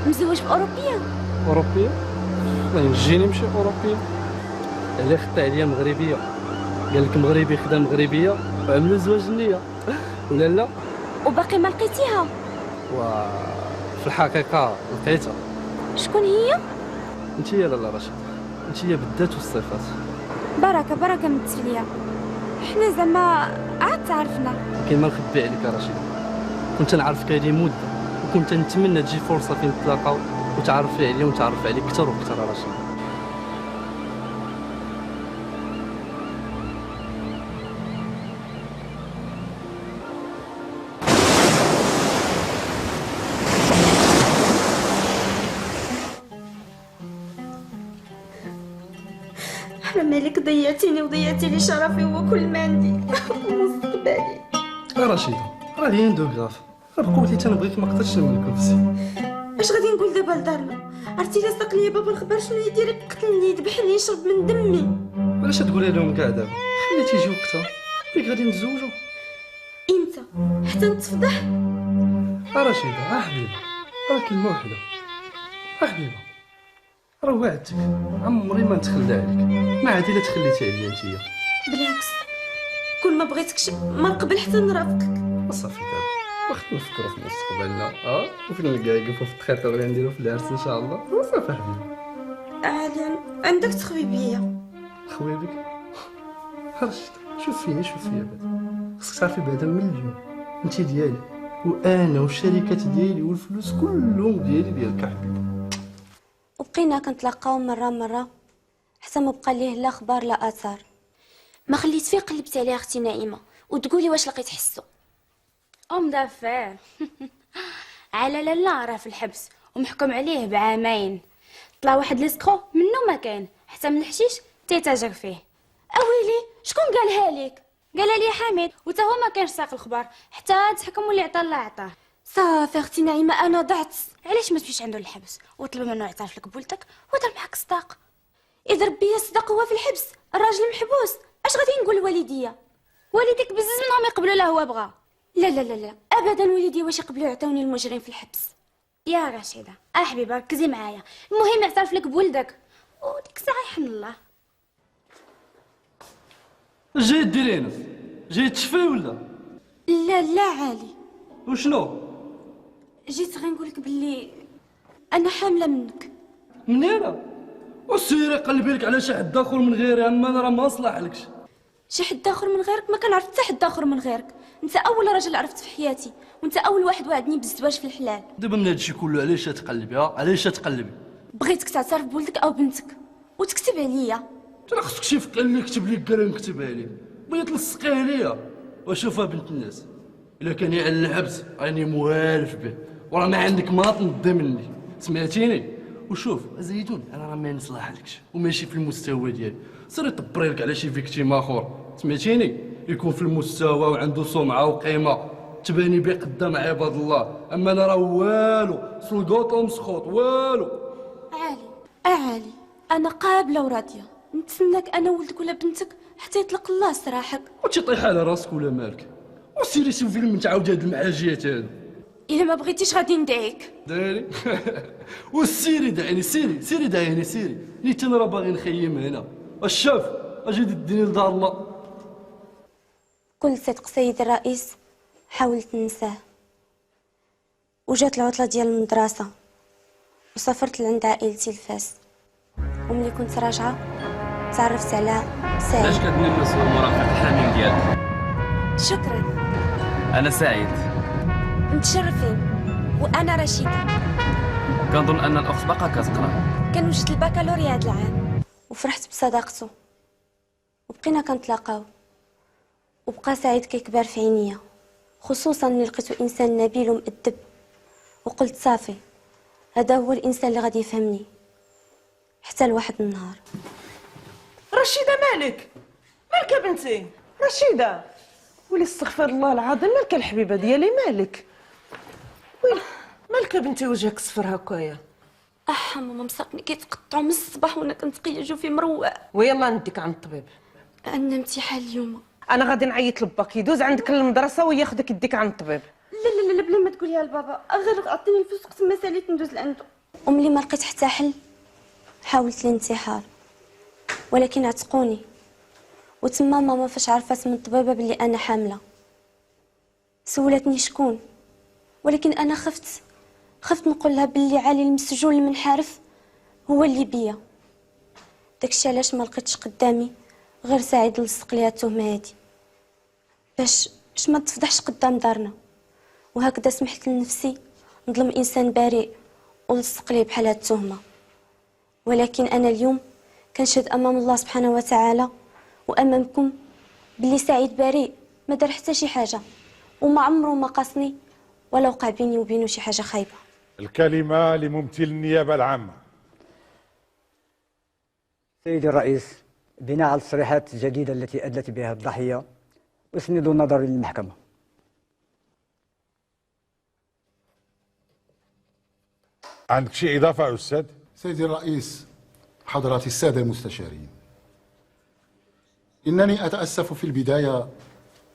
مزوج باوروبيه؟ اوروبيه؟ ما يجيني نمشي اوروبيه، علاه خدت عليا مغربيه، قال لك مغربي خدا مغربيه وعملوا زواج النيه ولا لا؟ وباقي ما لقيتيها؟ وفي الحقيقه لقيتها. شكون هي؟ انتيا لاله رشيد، انتيا بالذات والصفات. بركه من التفليه، حنا زعما عاد تعرفنا. كاين ما نخبي عليك يا رشيد، كنت نعرفك هذه مده وكنت نتمنى تجي فرصه فين نتلاقاو وتعرفي عليا ونتعرف عليك اكثر واكثر يا رشيد. حرام عليك، ضيعتيني وضيعتي لي شرفي وكل ما عندي ومستقبلي. يا رشيدة راه ليان دو غراف، بقولتي تنبغيك ما قدرتش نملك نفسي. اش غادي نقول دابا لدارنا؟ عرفتي لا صدق لي بابا الخبر شنو يدير؟ يقتلني، يذبحني، يشرب من دمي. علاش تقولي لهم كاع دابا؟ خلي تيجي وقتها فيك غادي نتزوجوا. امتى؟ حتى نتفضح؟ رشيدة حبيبه، راه كلمه وحده. حبيبه راه وعدتك، عمري ما نتخلى عليك، ما عادي لا تخليتي عليا انتيا. بالعكس، كون ما بغيتكش ما نقبل حتى نرافقك. صافي دابا واخا نفكروا في مستقبلنا وفين الكاكف وفي التخيط اللي نديرو في العرس ان شاء الله. صافي حبيبي. عالي عندك تخوي بيا. خويبك رشيدة شوف فيا بعدا، خصك تعرفي بعدا من اليوم انتي ديالي، وانا والشركات ديالي والفلوس كلهم ديالك حبيبي. وبقينا كنتلاقاو مره حتى ما بقى ليه لا خبار لا اثار. ما خليت فيه قلبت عليها اختي نعيمه وتقولي واش لقيت حسو. مدافع على لالا راه في الحبس ومحكوم عليه بعامين. طلع واحد ليسكرو منه ما كان، حتى من الحشيش تيتاجر فيه. اويلي شكون قالها لك؟ قالها لي حميد، وتا هو ما كانش ساق الخبر حتى تحكم واللي عطاه الله عطاه. صافي اختي نعيمه انا ضعت. علاش ما تمشيش عنده للحبس وطلب منه يعترف لك بولدك ودار معاك صداق؟ اذا ربي يصدق هو في الحبس، الراجل محبوس، اش غادي نقول لوالديا؟ والديك بزز منهم يقبلوا له هو بغا. لا ابدا، والدي واش يقبلوا يعطوني المجرم في الحبس؟ يا رشيده حبيبه ركزي معايا، المهم يعترف لك بولدك وديك الساعه يحمل الله. جاي ديرينا جاي تشفي ولا؟ لا عالي. وشنو؟ جيت غير نقولك باللي انا حامله منك. مني انا؟ وسيري قلبي لك على شي حد اخر من غيري، اما انا راه ما صلحلكش. شي حد اخر من غيرك؟ ما كنعرف حتى حد اخر من غيرك. انت اول راجل عرفت في حياتي، وانت اول واحد وعدني بالزواج في الحلال. دابا من هادشي كله علاش تقلبي؟ علاش تقلبي؟ بغيتك تعترف بولدك او بنتك وتكتب عليا. ترى خصك شي فقال اللي يكتب لك قال نكتب عليه، بغيت تلصقيه ليا وشوفها بنت الناس. الا كان يعلن الحبس راني موالف به، وراه ما عندك ما تنضي مني، سمعتيني؟ وشوف زيدون انا راه ما نصلحلكش وماشي في المستوى ديالي، سيري طبري لك على شي فيكتيم اخر، سمعتيني؟ يكون في المستوى وعنده سمعه وقيمه تباني بيه قدام عباد الله، اما انا راه والو سلقوط ومسخوط والو. عالي انا قابله وراضيه، نتسناك انا ولدك ولا بنتك حتى يطلق الله سراحك. وتطيح على راسك ولا مالك، وسيري شوفي فيلم تعاود هاد المعاجيات هادو. الا ما بغيتيش غادي ندعيك. دايري وسيري دعيني، سيري دعيني سيري، نيت انا راه باغي نخيم هنا. الشاف اجي ديني لدار الله. بكل صدق سيد الرئيس حاولت ننساه، وجات العطله ديال المدرسه وسافرت لعند عائلتي لفاس، وملي كنت راجعه تعرفت على سعيد. علاش كتنمس مرافق الحامل ديالك؟ شكرا. انا سعيد. متشرفين. وانا رشيده. كنظن ان الاخت باقا كتقرا. كنوجد البكالوريا هذا العام وفرحت بصداقته، وبقينا كنتلاقاو، وبقى سعيد كيكبر في عينيا، خصوصا ملي لقيتو انسان نبيل ومؤدب، وقلت صافي هذا هو الانسان اللي غادي يفهمني حتى لواحد النهار. رشيده مالك يا بنتي؟ رشيده ولي استغفر الله العظيم، مالك الحبيبه ديالي مالك؟ ويلي مالك يا بنتي وجهك صفر هكايا؟ ماما مساقني كيتقطعوا من الصباح وانا كنتقيا في مروق. ويلا نديك عند الطبيب. عندنا امتحان اليوم. انا غادي نعيط لباك يدوز عندك للمدرسه وياخذك يديك عند الطبيب. لا بلا ما تقوليها لبابا، غير عطيني الفلوس قسم ما ساليت ندوز لعنده. وملي ما لقيت حتى حل حاولت الانتحار، ولكن عتقوني، وتما ماما فاش عرفت من الطبيبه بلي انا حامله سولتني شكون، ولكن انا خفت نقول لها بلي علي المسجون المنحرف هو اللي بيا. داكشي علاش ما لقيتش قدامي غير سعيد لصق ليا التهمه هادي باش ما تفضحش قدام دارنا، وهكذا سمحت لنفسي نظلم انسان بريء ولصق ليه بحال هاد التهمه. ولكن انا اليوم كنشهد امام الله سبحانه وتعالى وامامكم بلي سعيد بريء، ما دار حتى شي حاجه، وما عمره ما قاصني ولا وقع بيني وبينه شي حاجه خايبه. الكلمه لممثل النيابه العامه. سيدي الرئيس، بناء على التصريحات الجديدة التي أدلت بها الضحية أسند النظر للمحكمة. عندك شي إضافة أستاذ؟ سيدي الرئيس، حضرات السادة المستشارين، إنني أتأسف في البداية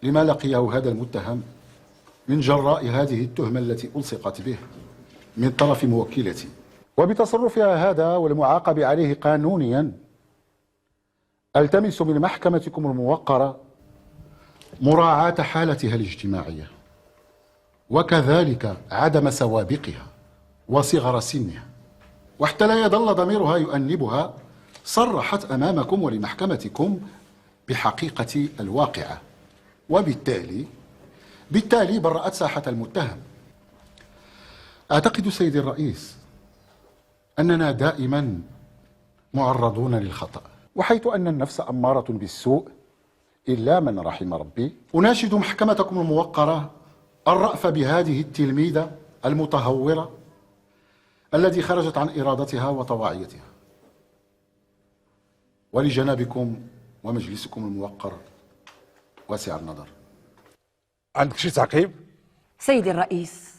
لما لقيه هذا المتهم من جراء هذه التهمة التي ألصقت به من طرف موكلتي، وبتصرفها هذا والمعاقب عليه قانونيا ألتمس من محكمتكم الموقرة مراعاة حالتها الاجتماعية، وكذلك عدم سوابقها وصغر سنها، وحتى لا يظل ضميرها يؤنبها صرحت أمامكم ولمحكمتكم بحقيقة الواقعة، وبالتالي برأت ساحة المتهم. أعتقد سيدي الرئيس أننا دائما معرضون للخطأ، وحيث أن النفس أمارة بالسوء إلا من رحم ربي، أناشد محكمتكم الموقرة الرأف بهذه التلميذة المتهورة التي خرجت عن إرادتها وطواعيتها. ولجنابكم ومجلسكم الموقر واسع النظر. عندك شي تعقيب؟ سيدي الرئيس،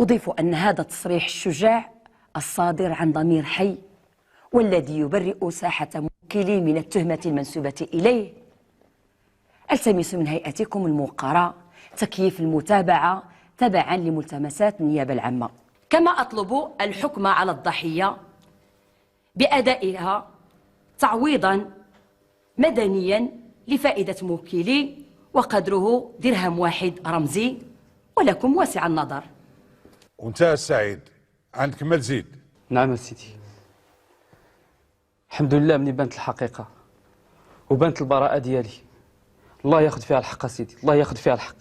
أضيف أن هذا التصريح الشجاع الصادر عن ضمير حي والذي يبرئ ساحة موكلي من التهمة المنسوبة إليه، ألتمس من هيئتكم الموقرة تكييف المتابعة تبعا لملتمسات النيابة العامة، كما أطلب الحكم على الضحية بأدائها تعويضا مدنيا لفائدة موكلي وقدره درهم واحد رمزي، ولكم واسع النظر. وانت السعيد عندك ما تزيد؟ نعم سيدي، الحمد لله مني بانت الحقيقة وبانت البراءة ديالي، الله ياخذ فيها الحق سيدي، الله ياخذ فيها الحق.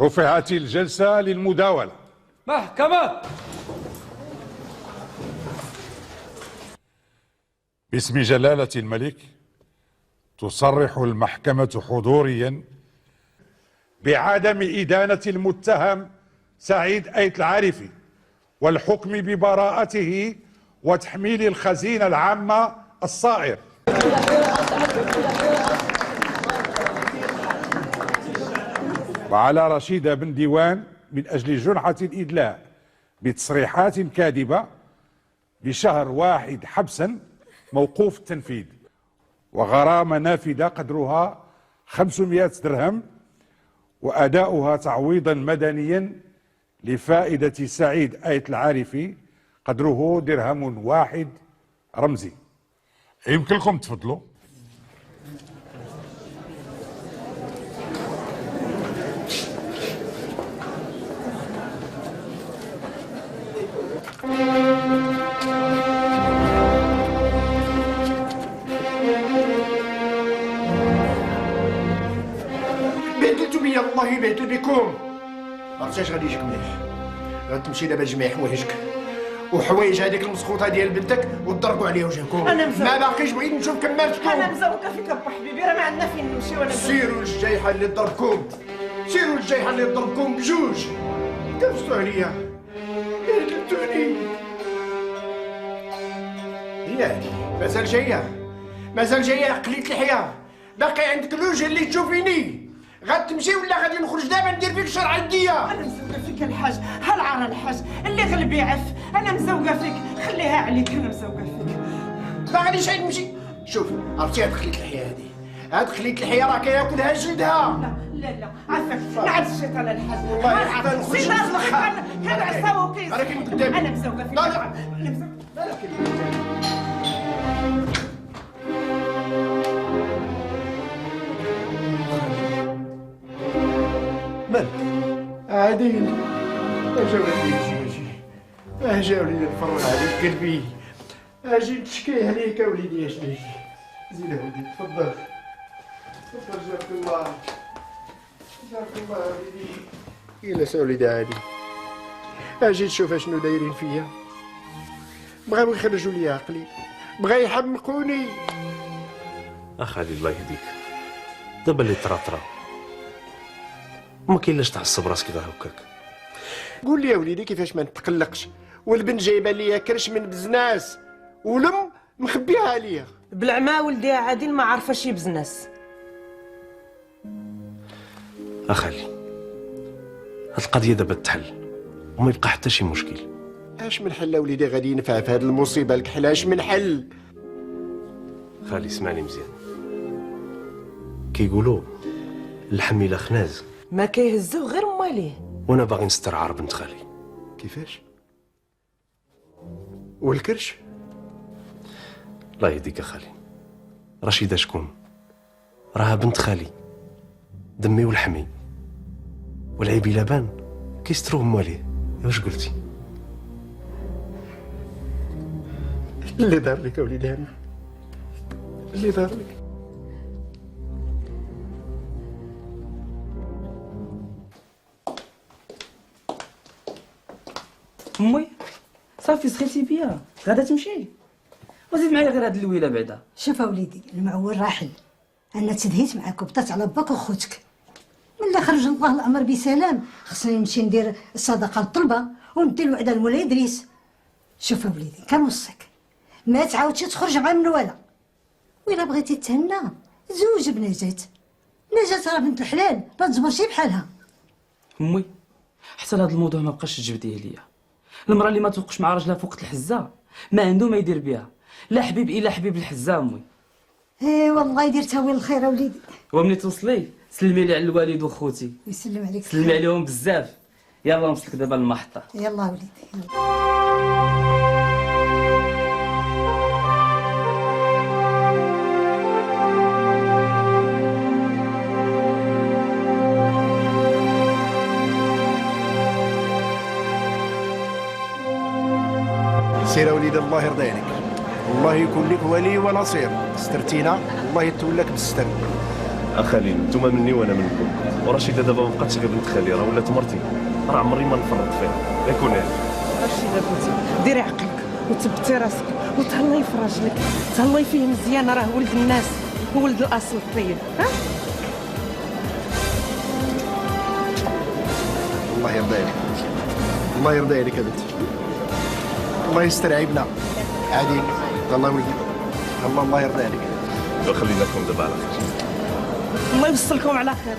رفعت الجلسة للمداولة. محكمة. باسم جلالة الملك تصرح المحكمة حضوريا بعدم إدانة المتهم سعيد أيت العارفي والحكم ببراءته وتحميل الخزينة العامة الصائر. وعلى رشيد بن ديوان من أجل جرعة الإدلاء بتصريحات كاذبة بشهر واحد حبسا موقوف التنفيذ وغرامة نافذة قدرها 500 درهم وأداؤها تعويضا مدنيا لفائدة سعيد آية العارفي قدره درهم واحد رمزي. يمكن لكم تفضلوا. بهدلتوا بيا الله يبهدل بكم. عرفتي اش غادي يجيك مليح؟ غتمشي دابا تجمع حوايجك وحوايج هذيك المسخوطه ديال بنتك وتضربوا عليها وجهكم. ما باقيش بغيت نشوف كمالتكم. انا مزوقه فيك ابا حبيبي، راه ما عندنا فين نمشيو. انا سيروا للجايحه اللي ضربكم، سيروا للجايحه اللي ضربكم بجوج. كبستوا عليا بهدلتوني. هي هادي مازال جايه، مازال جايه قليت الحياه. باقي عندك الوجه اللي تشوفيني. غتمشي ولا غادي نخرج دابا ندير فيك شرع الدية؟ انا مزوقه فيك الحاج، هالعار الحاج اللي غلب يعف. انا مزوقه فيك، خليها عليك. انا مزوقه فيك. ما غاديش عاد نمشي. شوف عرفتي هاد خليت الحياه هادي، هاد خليت الحياه راه كياكلها جلدها. لا عافاك، نعد الشيطان الحاج. والله حتى نخرج سيدي كان عصاو وكيس. انا مزوقه فيك. لا مالك؟ عادل اجا وليدي اجا وليدي نفرغ عليك قلبي، اجي نشكي عليك وليدي. اش ليك؟ زين وليدي تفضل تفضل. جارك الله جارك الله وليدي. جلس وليدي عادل، اجي تشوف اشنو دايرين فيا. بغاو يخرجوا لي عقلي، بغا يحمقوني. اخالي الله يهديك، دابا اللي طرا ما كاين لاش تعصب راسك كذا هكاك. قول لي يا وليدي كيفاش ما نتقلقش والبنت جايبه ليا كرش من بزناس ولم مخبيها عليا. بالعما ولدي عادل ما عارفه شي بزنس. اخالي هاد القضيه دابا تحل وما يبقى حتى شي مشكل. اش من حل وليدي غادي ينفع في هاد المصيبه الكحله؟ اش من حل؟ خالي اسمعني مزيان، كيقولوا اللحم الا خناز ما كيهزو غير ماليه. وانا باغي نسترعر بنت خالي. كيفاش؟ والكرش؟ الله يهديك اخالي، رشيده شكون؟ راها بنت خالي، دمي ولحمي، والعيب الا بان كيستروه مواليه. واش قلتي؟ اللي دار لك وليدي هنا، اللي دار لك. امي صافي سخيتي بيا، غادا تمشي وزيد معايا غير هاد اللويله بعدا. شوف اوليدي، المعول راحل، انا تدهيت معاك وبطات على باك وخوتك. ملي خرج الله الامر بسلام خصني نمشي ندير الصدقه للطلبه وندي الوعده لمولاي ادريس. شوف اوليدي كنوصيك ما تعاودش تخرج مع منوله، وإلا بغيتي تهنى زوج بنجات. نجات راه بنت الحلال ما تجبرش بحالها. امي حتى لهاد الموضوع ما بقاش تجبديه ليا. المراه اللي ما توقش مع راجلها فوق الحزه ما عنده ما يدير بها، لا حبيب الا حبيب الحزه. امي اي والله درتها وين الخير اوليدي. ومني توصلي سلمي لي على الوالد وخوتي. يسلم عليك. سلمي عليهم بزاف. يلا نوصلك دابا للمحطه. يلا وليدي يلا. سير وليد الله يرضي عليك، الله يكون لك ولي ونصير. سترتينا الله يتولاك بالستر. اخالي نتوما مني وانا منكم، ورشيده دابا ما بقاتش غير بنت خالي، راه ولات مرتي، راه عمري ما نفرط فيها. يكون هذا رشيده بنتي ديري عقلك وثبتي راسك وتهلاي في راجلك، تهلاي فيه مزيان، راه ولد الناس وولد الاصل الطيب. ها الله يرضي عليك، الله يرضي عليك يا بنتي، الله يستر عيبنا عادي. الله ولدي الله يرضي عليك. خلينا لكم دابا على خير. الله يوصلكم على خير.